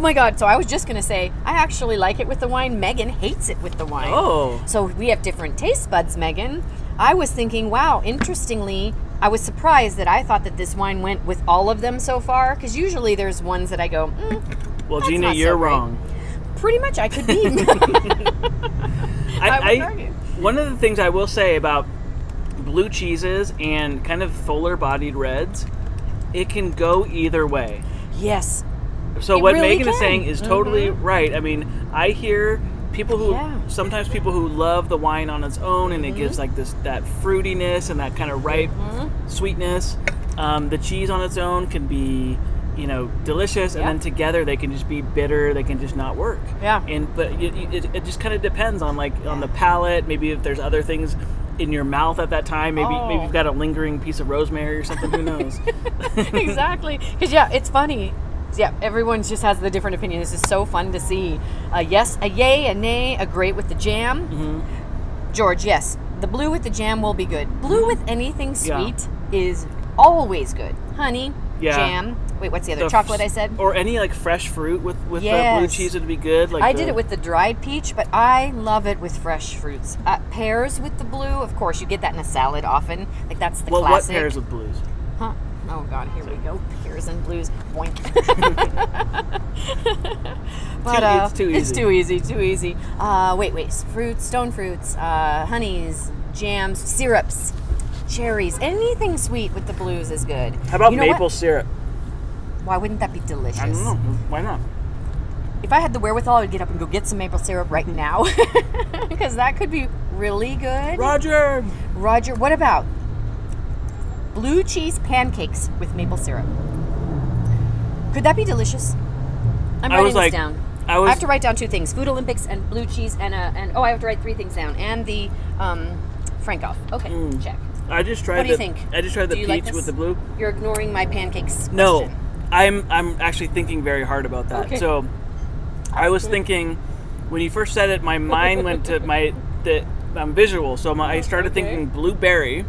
my God. So I was just going to say, I actually like it with the wine. Megan hates it with the wine. Oh. So we have different taste buds, Megan. I was thinking, wow, interestingly, I was surprised that I thought that this wine went with all of them so far, because usually there's ones that I go, well, that's Gina, not you're so great. wrong. Pretty much, I could be. I would argue. One of the things I will say about blue cheeses and kind of fuller-bodied reds, it can go either way. Yes. So It what really Megan is can. saying is totally right. I mean, I hear people who sometimes people who love the wine on its own, and it gives like that fruitiness and that kind of ripe sweetness. The cheese on its own can be, delicious, and then together they can just be bitter. They can just not work. Yeah. But it just kind of depends on on the palate. Maybe if there's other things in your mouth at that time. Maybe you've got a lingering piece of rosemary or something. Who knows? Exactly. Because it's funny. Yeah, everyone just has the different opinion. This is so fun to see. Yes, a yay, a nay, a great with the jam. George, yes, the blue with the jam will be good. Blue with anything sweet is always good. Honey, jam. Wait, what's the other? Chocolate, I said? Or any fresh fruit with blue cheese would be good. I did it with the dried peach, but I love it with fresh fruits. Pears with the blue, of course, you get that in a salad often. Like that's the classic. What pairs with blues? Huh? Oh God, here we go. Pears and blues. Boink. But it's too easy. It's too easy. Wait. Fruits, stone fruits, honeys, jams, syrups, cherries. Anything sweet with the blues is good. How about maple syrup? Why wouldn't that be delicious? I don't know. Why not? If I had the wherewithal, I would get up and go get some maple syrup right now. Because that could be really good. Roger, what about blue cheese pancakes with maple syrup? Could that be delicious? I'm writing this down. I have to write down 2 things: Food Olympics and blue cheese, and I have to write 3 things down, and the Francoff. Okay, check. I just tried. What do you think? I just tried the Do you like peach this? with the blue. You're ignoring my pancakes. No, question. I'm actually thinking very hard about that. Okay. So I was thinking when you first said it, my mind went to I'm visual. So I started thinking blueberry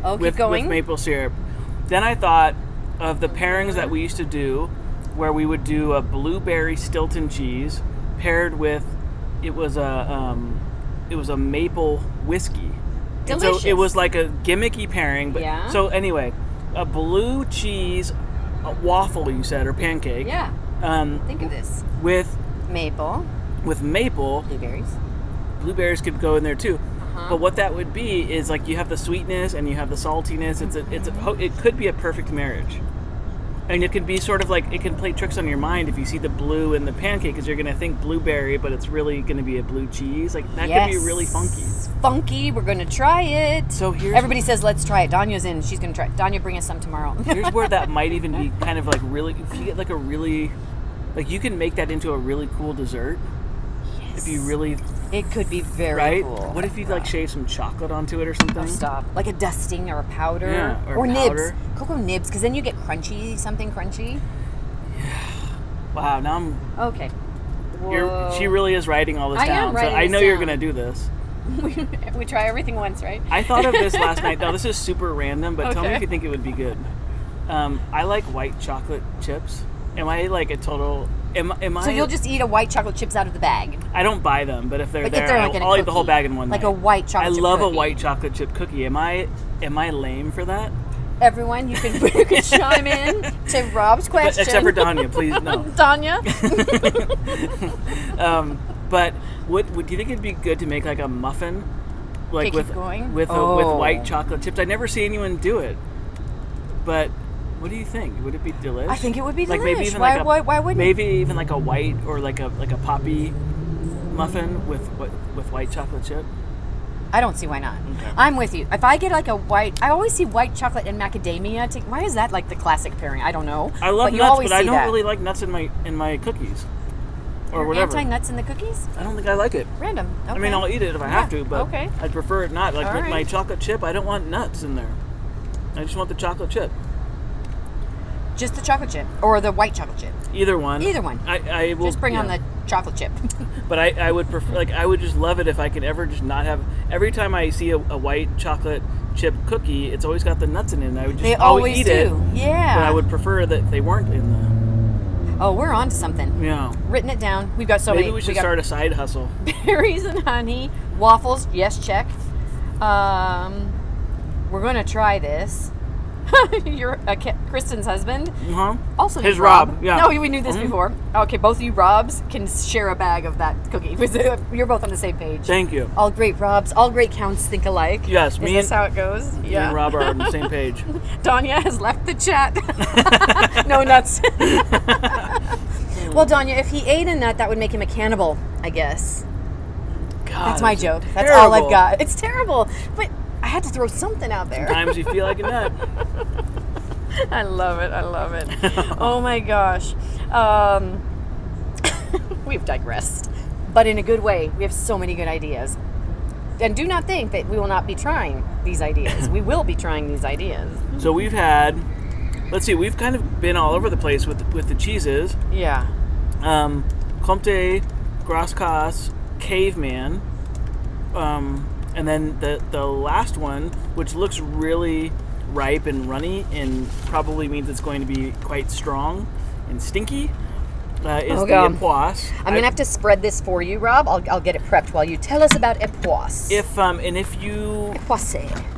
with maple syrup. Then I thought of the pairings that we used to do, where we would do a blueberry Stilton cheese paired with it was a maple whiskey. Delicious. And so it was like a gimmicky pairing. But Yeah. So anyway, a blue cheese a waffle, you said, or pancake. Yeah. Think of this. With Maple. Blueberries. Blueberries could go in there too. But what that would be is like you have the sweetness and you have the saltiness. It could be a perfect marriage. And it could be sort of like, it can play tricks on your mind if you see the blue in the pancake, because you're going to think blueberry, but it's really going to be a blue cheese. Like, that could be really funky. Funky. We're going to try it. So everybody says, let's try it. Danya's in. She's going to try it. Danya, bring us some tomorrow. Here's where that might even be kind of like really, if you get like a really, like you can make that into a really cool dessert. Yes. If you really... It could be very cool. What if you like shave some chocolate onto it or something? Oh, stop. Like a dusting or a powder. Yeah, or nibs. Cocoa nibs, because then you get something crunchy. Yeah. Wow, now I'm... Okay. She really is writing all this down. I am writing so I know down. You're going to do this. We try everything once, right? I thought of this last night. Now, this is super random, but tell me if you think it would be good. I like white chocolate chips. Am I like a total... So you'll just eat a white chocolate chips out of the bag? I don't buy them, but if they're there, like I'll eat the whole bag in one night. Like a white chocolate chip cookie. I love a white chocolate chip cookie. Am I lame for that? Everyone, you can chime in to Rob's question. Except for Danya, please, no. Danya? But do you think it'd be good to make like a muffin? Like with white chocolate chips? I never see anyone do it. But... What do you think? Would it be delicious? I think it would be delicious. Like maybe even why wouldn't maybe even like a white or like a poppy muffin with white chocolate chip? I don't see why not. Okay. I'm with you. If I get like I always see white chocolate and macadamia. Why is that like the classic pairing? I don't know. I love nuts, but I don't really like nuts in my cookies. Or You're whatever. Anti-nuts in the cookies? I don't think I like it. Random. Okay. I mean, I'll eat it if I have to, but okay. I'd prefer it not. Like with my right. chocolate chip, I don't want nuts in there. I just want the chocolate chip. Just the chocolate chip or the white chocolate chip? Either one. I will just bring on the chocolate chip. But I would prefer, like, I would just love it if I could ever just not have. Every time I see a white chocolate chip cookie, it's always got the nuts in it. And I would just always eat it. Yeah. But I would prefer that they weren't in the. Oh, we're on to something. Yeah. Written it down. We've got so many. many. Maybe we should start a side hustle. Berries and honey, waffles. Yes, check. We're gonna try this. You're Kristen's husband. Also his Rob. Yeah. No, we knew this before. Okay, both of you Robs can share a bag of that cookie. You're both on the same page. Thank you. All great Robs. All great counts think alike. Yes, Is this how it goes? Me and Rob are on the same page. Danya has left the chat. No nuts. Well, Danya, if he ate a nut, that would make him a cannibal, I guess. God, that's my joke. That's terrible. all I've got. It's terrible, but I had to throw something out there. Sometimes you feel like a nut. I love it. Oh my gosh. We've digressed, but in a good way. We have so many good ideas. And do not think that we will not be trying these ideas. We will be trying these ideas. So we've had, let's see, we've kind of been all over the place with the cheeses. Yeah. Comte, Graskaas, Caveman, and then the last one, which looks really ripe and runny and probably means it's going to be quite strong and stinky, is the Epoisses. I'm going to have to spread this for you, Rob. I'll get it prepped while you tell us about Epoisses.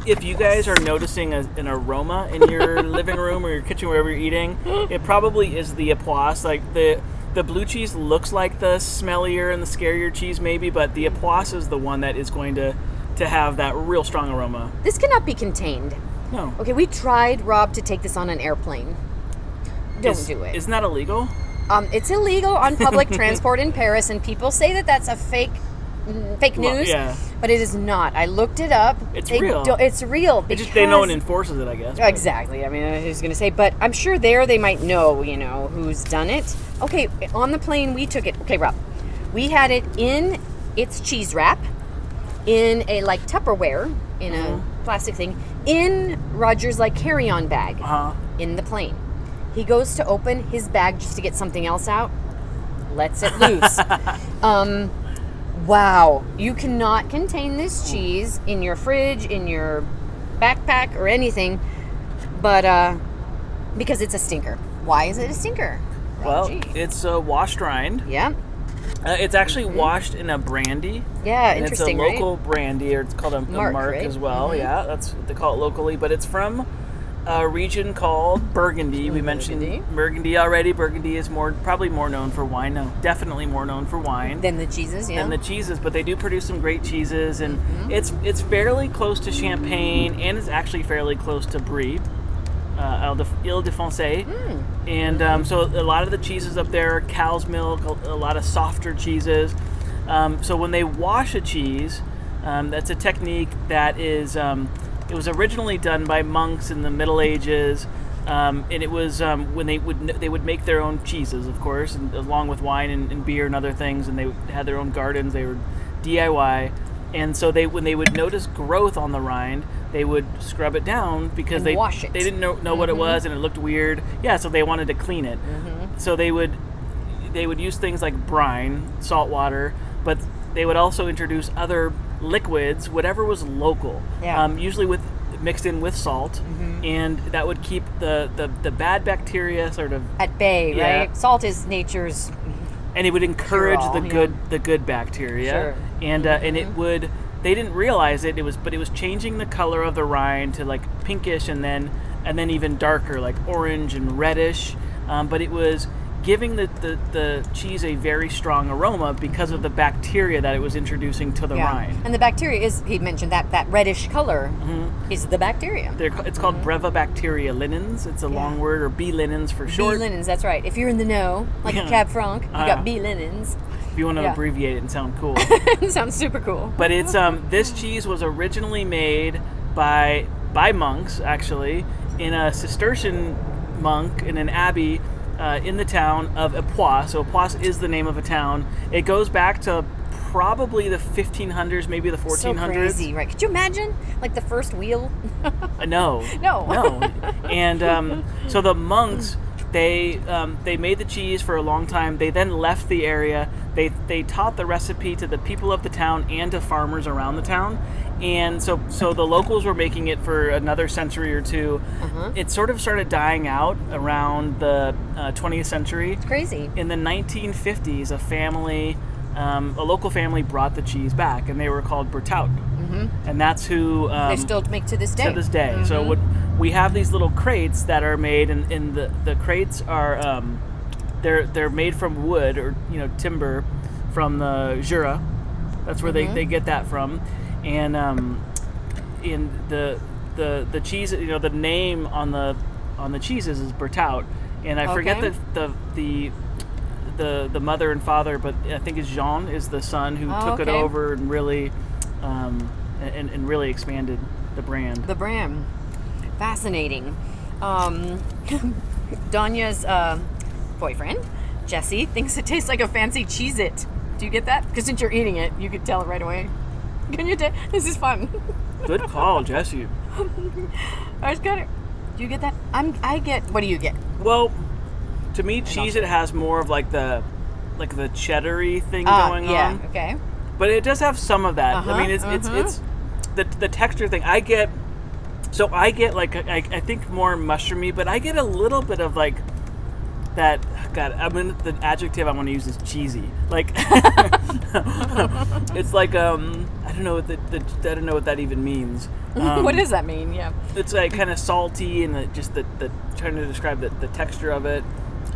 If you guys are noticing an aroma in your living room or your kitchen, wherever you're eating, it probably is the Epoisses. Like the blue cheese looks like the smellier and the scarier cheese maybe, but the Epoisses is the one that is going to have that real strong aroma. This cannot be contained. No. Okay, we tried, Rob, to take this on an airplane. Don't do it. Isn't that illegal? It's illegal on public transport in Paris, and people say that that's a fake news. Yeah. But it is not. I looked it up. It's real. It's real. Because no one enforces it, I guess. Exactly. I mean, I was going to say, but I'm sure they might know, who's done it. Okay, on the plane we took it. Okay, Rob, we had it in its cheese wrap, in a Tupperware, in a plastic thing, in Roger's carry-on bag, in the plane. He goes to open his bag just to get something else out, lets it loose. Wow, you cannot contain this cheese in your fridge, in your backpack, or anything, but because it's a stinker. Why is it a stinker? Well, it's washed rind. Yeah. It's actually washed in a brandy. Yeah, and interesting, it's a local brandy, or it's called a mark right? as well. Mm-hmm. Yeah, that's what they call it locally. But it's from a region called Burgundy. We mentioned Burgundy already. Burgundy is probably more known for wine. No, definitely more known for wine than the cheeses. Yeah, than the cheeses. But they do produce some great cheeses, and it's fairly close to Champagne, and it's actually fairly close to Brie, Ile-de-France. And so a lot of the cheeses up there are cow's milk, a lot of softer cheeses. So when they wash a cheese, that's a technique that is. It was originally done by monks in the Middle Ages, and it was when they would make their own cheeses, of course, and along with wine and beer and other things, and they had their own gardens. They were DIY, and so when they would notice growth on the rind, they would scrub it down because and wash it. They didn't know what it was, and it looked weird. Yeah, so they wanted to clean it. So they would use things like brine, salt water, but they would also introduce other liquids, whatever was local, usually mixed in with salt, and that would keep the bad bacteria sort of at bay, right? Salt is nature's, and it would encourage the good bacteria, and it would. They didn't realize it. But it was changing the color of the rind to like pinkish, and then even darker, like orange and reddish. But it was giving the cheese a very strong aroma because of the bacteria that it was introducing to the rind. And the bacteria is, he mentioned that reddish color is the bacteria. It's called Brevibacteria linens. It's a long word, or B linens for short. B linens, that's right. If you're in the know, like a Cab Franc, you got B linens. If you want to abbreviate it and sound cool. It sounds super cool. But it's this cheese was originally made by monks, actually, in a Cistercian monk in an abbey in the town of Epoisses. So Epoisses is the name of a town. It goes back to probably the 1500s, maybe the 1400s. So crazy, right? Could you imagine, like, the first wheel? No. And so the monks, they made the cheese for a long time. They then left the area. They taught the recipe to the people of the town and to farmers around the town. And so the locals were making it for another century or two. It sort of started dying out around the 20th century. It's crazy. In the 1950s, a local family brought the cheese back, and they were called Bertout. And that's who... they still make to this day. To this day. So we have these little crates that are made, and the crates are... They're made from wood, or timber, from the Jura. That's where they get that from. And in the cheese, the name on the cheeses is Bertout, and I forget the mother and father, but I think it's Jean is the son who took it over and really and really expanded the brand. The brand, fascinating. Danya's boyfriend Jesse thinks it tastes like a fancy Cheez-It. Do you get that? Because since you're eating it, you could tell it right away. Can you tell? This is fun. Good call, Jesse. I just got it. Do you get that? I get. What do you get? Well, to me, Cheez-It has more of like the cheddar-y thing going on. Yeah. Okay. But it does have some of that. I mean, it's the texture thing. I get like I think more mushroomy, but I get a little bit of like that. God, I mean, the adjective I want to use is cheesy. Like it's like I don't know what that even means. What does that mean? Yeah. It's like kind of salty, and just the trying to describe the texture of it.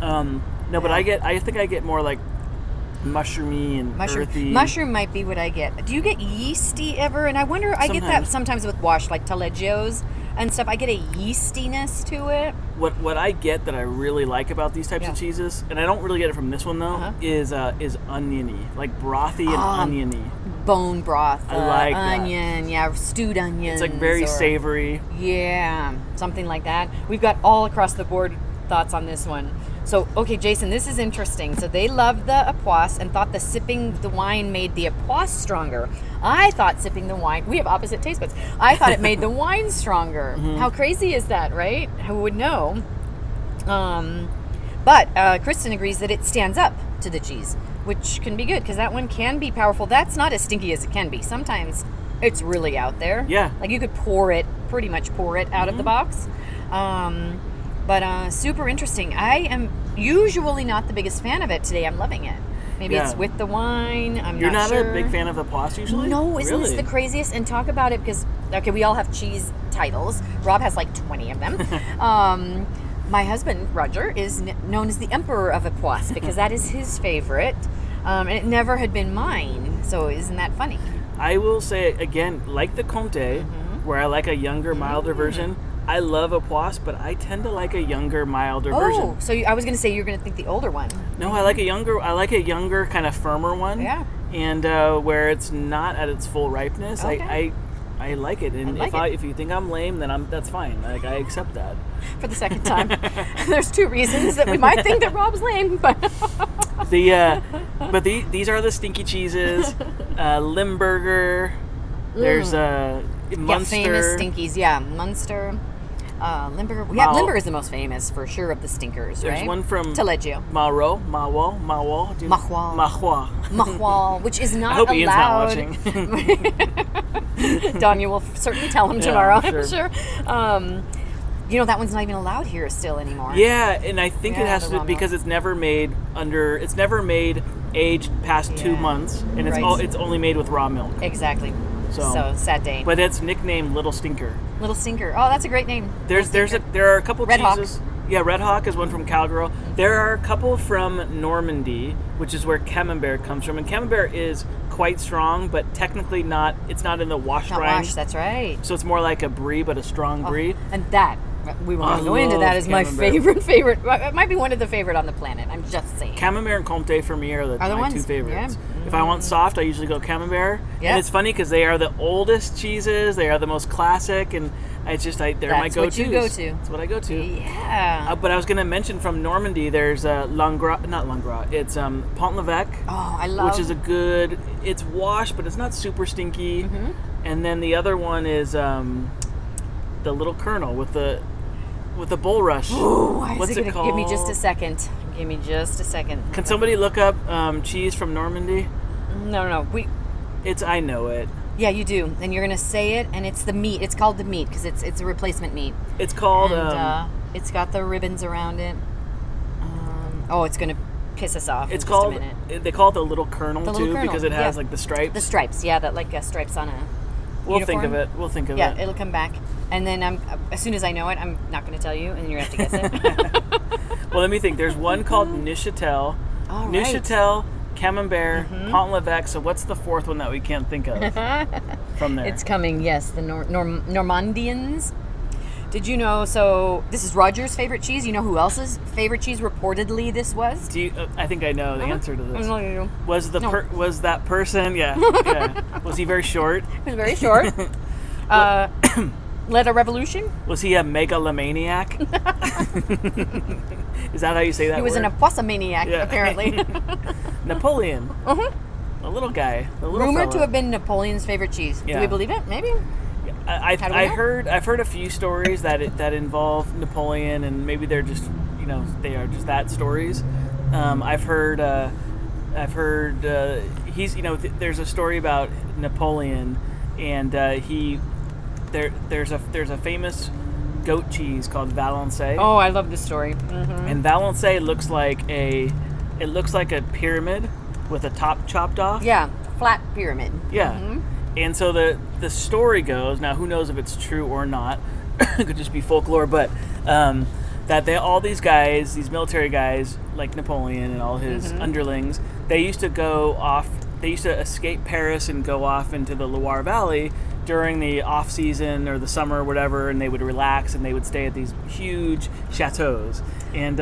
But I think I get more like mushroomy and earthy. Mushroom might be what I get. Do you get yeasty ever? And I wonder, I get that sometimes with wash, like taleggio's and stuff. I get a yeastiness to it. What I get that I really like about these types of cheeses, and I don't really get it from this one though, is oniony, like brothy and oniony. Bone broth. I like onion, that. Stewed onions. It's like very savory. Yeah, something like that. We've got all across the board thoughts on this one. So, okay, Jason, this is interesting. So they loved the Epoisses and thought sipping the wine made the Epoisses stronger. I thought sipping the wine, we have opposite taste buds. I thought it made the wine stronger. How crazy is that, right? Who would know? But Kristen agrees that it stands up to the cheese, which can be good because that one can be powerful. That's not as stinky as it can be. Sometimes it's really out there. Yeah. Like you could pretty much pour it out of the box. But super interesting. I am usually not the biggest fan of it. Today I'm loving it. Maybe it's with the wine. You're not sure. a big fan of the Epoisses usually? No, isn't really? this the craziest? And talk about it because, okay, we all have cheese titles. Rob has like 20 of them. My husband, Roger, is known as the Emperor of Epoisses because that is his favorite. And it never had been mine. So isn't that funny? I will say, again, like the Comte, where I like a younger, milder version, I love Epoisses, but I tend to like a younger, milder version. Oh, so I was going to say you're going to think the older one. No, I like a younger, kind of firmer one. Yeah. And where it's not at its full ripeness. Okay. I like it. And if you think I'm lame, then that's fine. Like, I accept that. For the second time. There's 2 reasons that we might think that Rob's lame, but these are the stinky cheeses. Limburger. There's Munster. Yeah, famous stinkies. Yeah, Munster. Limburger. Yeah, Limburger is the most famous for sure of the stinkers, right? There's one from Taleggio. Mahwah. Mahwah, which is not I hope Ian's allowed. not watching. Danya will certainly tell him tomorrow, I'm sure. That one's not even allowed here still anymore. Yeah, and I think it has to raw because it's never made aged past 2 months, and it's only made with raw milk. Exactly. So sad day. But it's nicknamed Little Stinker. Little Stinker. Oh, that's a great name. There are a couple Red cheeses. Hawk. Yeah, Red Hawk is one from Cowgirl. There are a couple from Normandy, which is where Camembert comes from, and Camembert is quite strong, but technically not. It's not in the wash rind. Wash, that's right. So it's more like a brie, but a strong brie. And that. We won't go into that. Is my favorite. It might be one of the favorite on the planet. I'm just saying. Camembert and Comte for me are my 2 favorites. Yeah. If I want soft, I usually go Camembert. Yeah. And it's funny because they are the oldest cheeses. They are the most classic, and they're my go-tos. That's what you go to. That's what I go to. Yeah. But I was going to mention from Normandy, there's not Langras. It's Pont l'Evêque. Oh, I love. Which is it's washed, but it's not super stinky. Mm-hmm. And then the other one is the Little Colonel with the bulrush. Ooh, why What's is it called? Give me just a second. Can somebody look up cheese from Normandy? No. I know it. Yeah, you do. And you're going to say it, and it's the meat. It's called the meat because it's a replacement meat. It's called... And, it's got the ribbons around it. It's going to piss us off It's in called... just a minute. They call it the Little Colonel, Little Colonel, because it has, like, the stripes. The stripes, yeah, that like stripes on a We'll uniform. think of it. We'll think of it. Yeah, it'll come back. And then as soon as I know it, I'm not going to tell you, and you're going to have to guess it. Well, let me think. There's one called Neuchâtel. All right. Neuchâtel, Camembert, Pont l'Evêque. So what's the 4th one that we can't think of from there? It's coming, yes. The Normandians. Did you know, so this is Roger's favorite cheese. You know who else's favorite cheese reportedly this was? I think I know the answer to this. No. Was that person? Yeah. Was he very short? He was very short. Led a revolution. Was he a megalomaniac? Is that how you say that? He was word? an Epoisses-maniac, apparently. Napoleon. The little guy. The little Rumored fella. to have been Napoleon's favorite cheese. Yeah. Do we believe it? Maybe. I've heard a few stories that involve Napoleon, and maybe they're just they are just that stories. I've heard he's there's a story about Napoleon, and there's a famous goat cheese called Valençay. Oh, I love this story. Mm-hmm. And Valençay looks like a pyramid with a top chopped off. Yeah, flat pyramid. Yeah. Mm-hmm. And so the story goes, now who knows if it's true or not, it could just be folklore, but that all these guys, these military guys like Napoleon and all his underlings, they used to escape Paris and go off into the Loire Valley during the off season or the summer or whatever, and they would relax and they would stay at these huge chateaus. And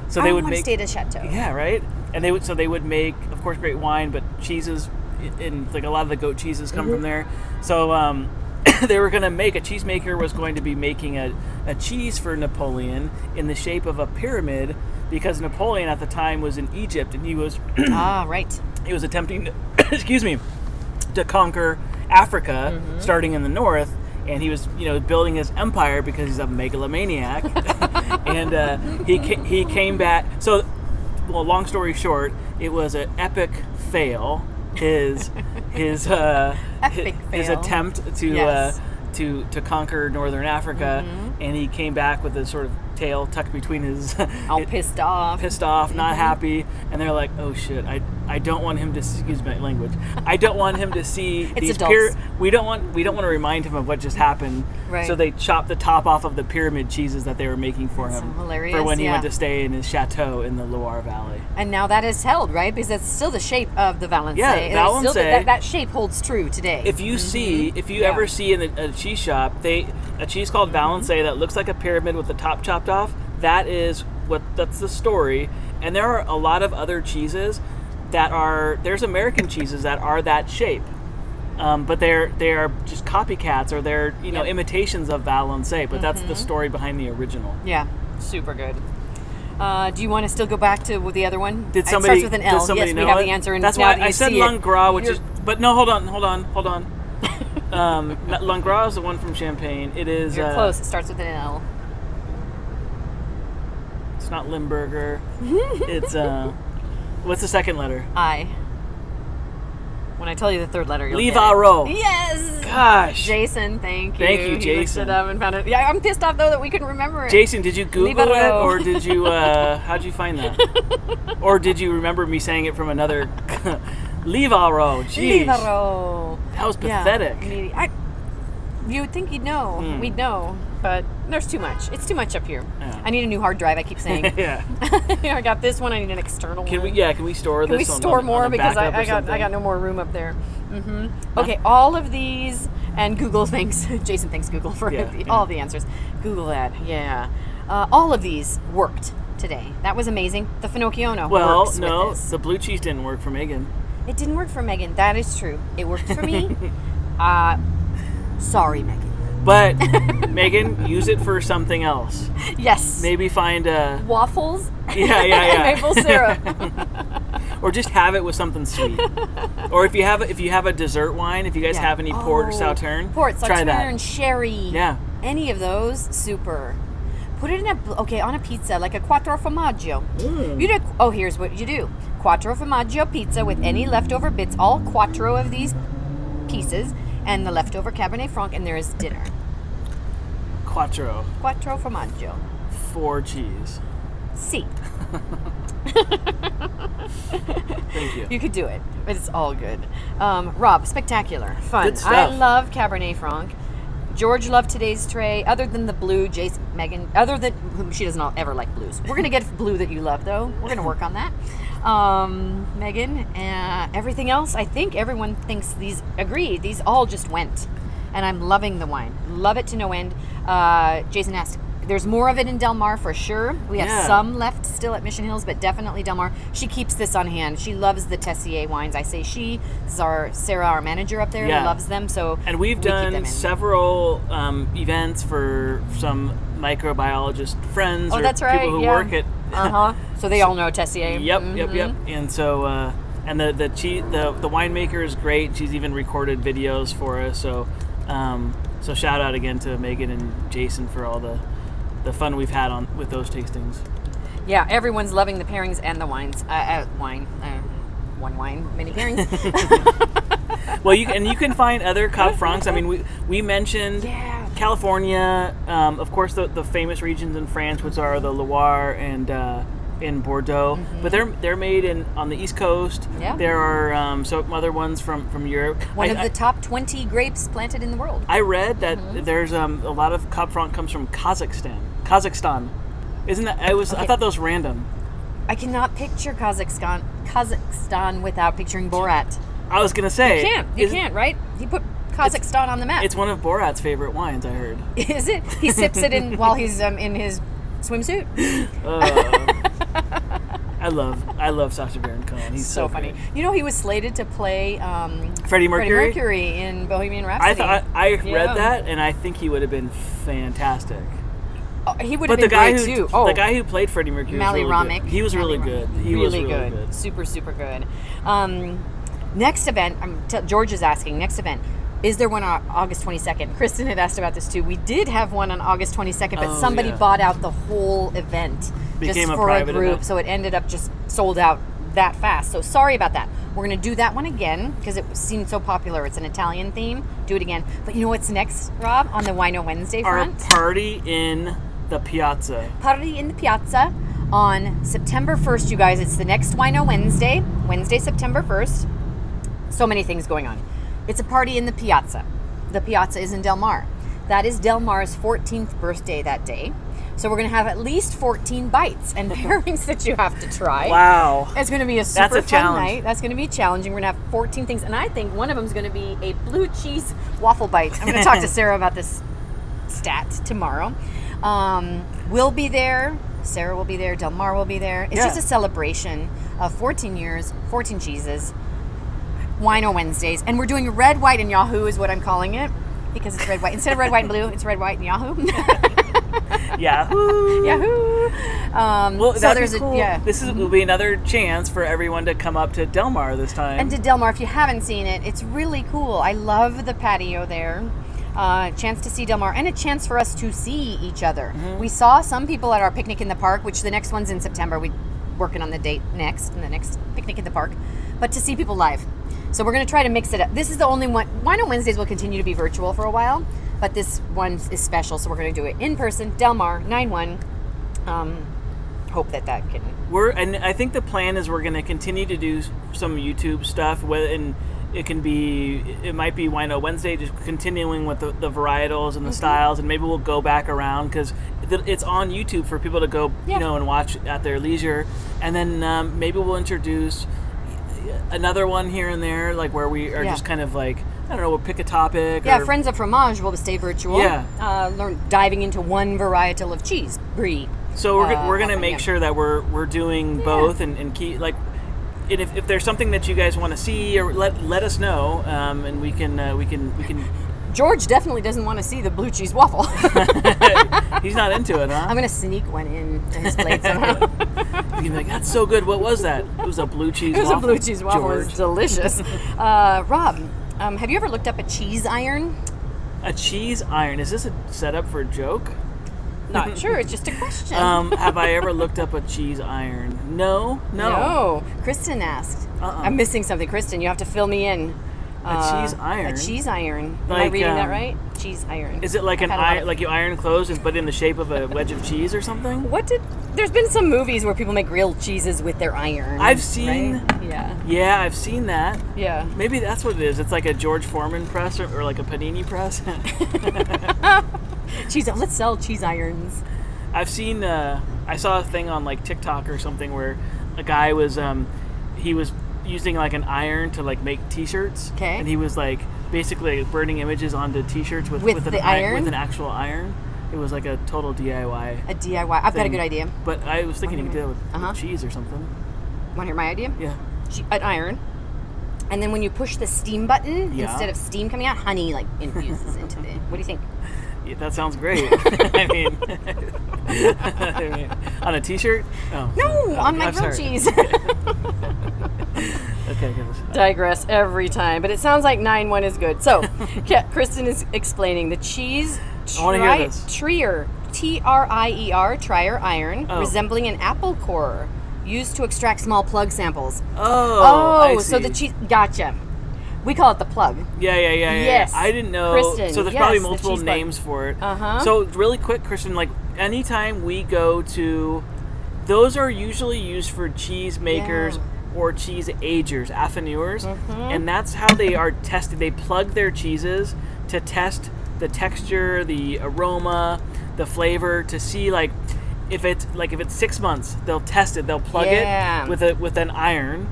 so they would make stay at a chateau. Yeah, right? And they would make, of course, great wine, but cheeses, and like a lot of the goat cheeses come from there. So they were going to make, a cheesemaker was going to be making a cheese for Napoleon in the shape of a pyramid, because Napoleon at the time was in Egypt, and he was right. He was attempting to, to conquer Africa, starting in the north, and he was building his empire because he's a megalomaniac. And he came back. So, well, long story short, it was an epic fail. His attempt to conquer northern Africa, and he came back with his sort of tail tucked between his all pissed off, not happy, and they're like, oh shit, I don't want him to, excuse my language, I don't want him to see these adults. we don't want to remind him of what just happened. Right. So they chopped the top off of the pyramid cheeses that they were making for him. So hilarious, for when he went to stay in his chateau in the Loire Valley. And now that is held, right? Because that's still the shape of the Valençay. Yeah, And Valençay. it's still that shape holds true today. If you ever see in a cheese shop, a cheese called Valençay that looks like a pyramid with the top chopped off, that's the story. And there are a lot of other cheeses there's American cheeses that are that shape. But they are just copycats, or they're imitations of Valençay, but that's the story behind the original. Yeah, super good. Do you want to still go back to the other one? It starts with an L. Does somebody yes, know we have it? the answer. And that's now why that I you said see Langras, which is. But no, hold on. Langras is the one from Champagne. It is. You're close. It starts with an L. It's not Limburger. It's what's the second letter? I. When I tell you the third letter, you'll Livaro. get it. Yes. Gosh. Jason, thank you. Thank you, He looked Jason. it up and found it. Yeah, I'm pissed off though that we couldn't remember it. Jason, did you Google it, Livaro. or did you? How'd you find that? Or did you remember me saying it from another? Livaro. Jeez. Livaro. That was pathetic. Yeah, you would think you'd know. We'd know, but there's too much. It's too much up here. Yeah. I need a new hard drive. I keep saying. Yeah. I got this one. I need an external one. Can we store Can this? we store more on a because backup or I got something? no more room up there. Okay, all of these and Google thanks Jason thanks Google for all the answers. Google that. Yeah. All of these worked today. That was amazing. The Finocchione works with this. The blue cheese didn't work for Megan. It didn't work for Megan. That is true. It worked for me. Sorry, Megan. But Megan, use it for something else. Yes. Maybe find a waffles. Yeah. Maple syrup. Or just have it with something sweet. Or if you have a dessert wine, if you guys have any Port Sauterne, try that. Sherry. Yeah. Any of those, super. Put it in on a pizza, like a quattro formaggio. You do. Oh, here's what you do: quattro formaggio pizza with any leftover bits, all quattro of these pieces, and the leftover Cabernet Franc, and there is dinner. Quattro Formaggio. 4 cheese. Si. Thank you. You could do it, but it's all good. Rob, spectacular, fun. Good stuff. I love Cabernet Franc. George loved today's tray. Other than the blue, Megan. She doesn't ever like blues. We're gonna get blue that you love, though. We're gonna work on that. Megan, everything else. I think everyone thinks these agree. These all just went, and I'm loving the wine. Love it to no end. Jason asked. There's more of it in Del Mar for sure. We have some left still at Mission Hills, but definitely Del Mar. She keeps this on hand. She loves the Tessier wines. I say she. This is Sarah, our manager up there, loves them. And we've done several events for some microbiologist friends or people who work at. So they all know Tessier. Yep. And so, and the winemaker is great. She's even recorded videos for us. So, so shout out again to Megan and Jason for all the fun we've had with those tastings. Yeah, everyone's loving the pairings and the wines. One wine, many pairings. Well, you can find other Cab Francs. I mean, we mentioned California, of course, the famous regions in France, which are the Loire and in Bordeaux, but they're made on the East Coast. Yeah. There are some other ones from Europe. One of the top 20 grapes planted in the world. I read that there's a lot of Cab Franc comes from Kazakhstan. Isn't that? I thought that was random. I cannot picture Kazakhstan without picturing Borat. I was gonna say you can't, right? He put Kazakhstan on the map. It's one of Borat's favorite wines, I heard. Is it? He sips it in while he's in his swimsuit. I love Sacha Baron Cohen. He's so funny. good. You know, he was slated to play Freddie Mercury in Bohemian Rhapsody. I read that, and I think he would have been fantastic. He would have been great too. The guy who played Freddie Mercury was really good. He was really good. He was really good. Super, super good. Next event, George is asking, next event, is there one on August 22nd? Kristen had asked about this too. We did have one on August 22nd, but somebody bought out the whole event just for a group, event. So it ended up just sold out that fast. So sorry about that. We're going to do that one again because it seemed so popular. It's an Italian theme. Do it again. But you know what's next, Rob, on the Wino Wednesday front? Our party in the piazza. Party in the piazza On September 1st, you guys, it's the next Wino Wednesday, September 1st. So many things going on. It's a party in the Piazza. The Piazza is in Del Mar. That is Del Mar's 14th birthday that day. So we're going to have at least 14 bites and pairings that you have to try. Wow. It's going to be a super fun night. That's going to be challenging. We're going to have 14 things. And I think one of them is going to be a blue cheese waffle bite. I'm going to talk to Sarah about this stat tomorrow. We'll be there. Sarah will be there. Del Mar will be there. It's just a celebration of 14 years, 14 cheeses, Wino Wednesdays. And we're doing red, white, and Yahoo is what I'm calling it. Because it's red, white. Instead of red, white, and blue, it's red, white, and Yahoo. Yahoo! Yahoo! Well, so that'd there's be cool. This will be another chance for everyone to come up to Del Mar this time. And to Del Mar, if you haven't seen it, it's really cool. I love the patio there. Chance to see Del Mar, and a chance for us to see each other. Mm-hmm. We saw some people at our picnic in the park, which the next one's in September. We're working on the date next, and the next picnic in the park. But to see people live. So we're going to try to mix it up. This is the only one. Wino Wednesdays will continue to be virtual for a while, but this one is special, so we're going to do it in person, Del Mar, 9-1. Hope that can... And I think the plan is we're going to continue to do some YouTube stuff, and it might be Wino Wednesday, just continuing with the varietals and the styles, and maybe we'll go back around, because it's on YouTube for people to go, and watch at their leisure. And then maybe we'll introduce another one here and there, like where we are just kind of like, I don't know, we'll pick a topic. Yeah, Friends of Fromage will stay virtual. Yeah. Diving into one varietal of cheese, brie. So we're going to make sure that we're doing both and keep, like, if there's something that you guys want to see, or let us know, and we can. George definitely doesn't want to see the blue cheese waffle. He's not into it, huh? I'm going to sneak one in to his plate somehow. You'd be like, that's so good. What was that? It was a blue cheese waffle. It was a blue cheese waffle. George. It was delicious. Rob, have you ever looked up a cheese iron? A cheese iron? Is this a setup for a joke? Not sure. It's just a question. Have I ever looked up a cheese iron? No. Kristen asked. I'm missing something. Kristen, you have to fill me in. A cheese iron? A cheese iron. Like, am I reading that right? Cheese iron. Is it like like you iron clothes, but in the shape of a wedge of cheese or something? There's been some movies where people make grilled cheeses with their iron. I've seen. Right? Yeah. Yeah, I've seen that. Yeah. Maybe that's what it is. It's like a George Foreman press or like a panini press. Let's sell cheese irons. I've seen. I saw a thing on like TikTok or something where a guy was he was using like an iron to like make T-shirts. Okay. And he was like basically burning images onto T-shirts with the iron? With an actual iron. It was like a total DIY. A DIY. I've got a good idea. But I was thinking you could do it with cheese or something. Want to hear my idea? Yeah. An iron. And then when you push the steam button, instead of steam coming out, honey like infuses into it. What do you think? Yeah, that sounds great. I mean, on a T-shirt? Oh, no, on my grilled cheese. Okay, digress every time, but it sounds like 9-1 is good. So, Kristen is explaining the cheese Trier, Trier, Trier iron, resembling an apple core, used to extract small plug samples. I see. So the cheese, gotcha. We call it the plug. Yeah. Yes. I didn't know. Kristen, so there's probably multiple names for it. So really quick, Kristen, like anytime we go to, those are usually used for cheese makers or cheese agers, affineurs, and that's how they are tested. They plug their cheeses to test the texture, the aroma, the flavor, to see like if it's 6 months, they'll test it. They'll plug it with an iron.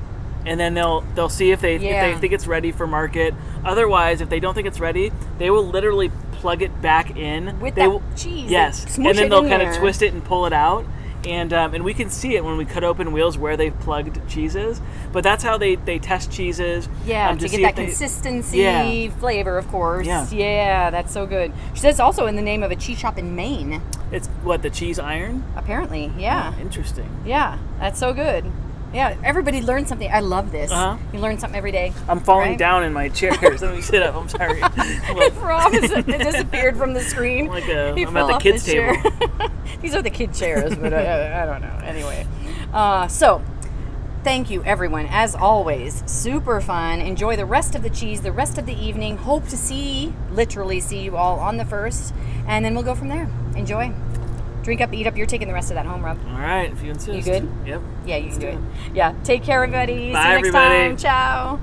And then they'll see if they think it's ready for market. Otherwise, if they don't think it's ready, they will literally plug it back in with cheese. Yes, and then they'll kind of twist it and pull it out, and we can see it when we cut open wheels where they've plugged cheeses. But that's how they test cheeses. Yeah, to get that consistency, flavor, of course. Yeah, that's so good. She says also in the name of a cheese shop in Maine. It's the cheese iron? Apparently, yeah. Oh, interesting. Yeah, that's so good. Yeah, everybody learns something. I love this. You learn something every day. I'm falling down in my chairs. Let me sit up. I'm sorry. Rob it disappeared from the screen. I'm at the kids' table. These are the kid chairs, but I don't know. Anyway, so thank you, everyone. As always, super fun. Enjoy the rest of the cheese, the rest of the evening. Hope to literally see you all on the 1st, and then we'll go from there. Enjoy. Drink up, eat up. You're taking the rest of that home, Rob. All right, if you insist. You good? Yep. Yeah, you can do it. Yeah. Take care, everybody. Bye, See you next everybody. time. Ciao.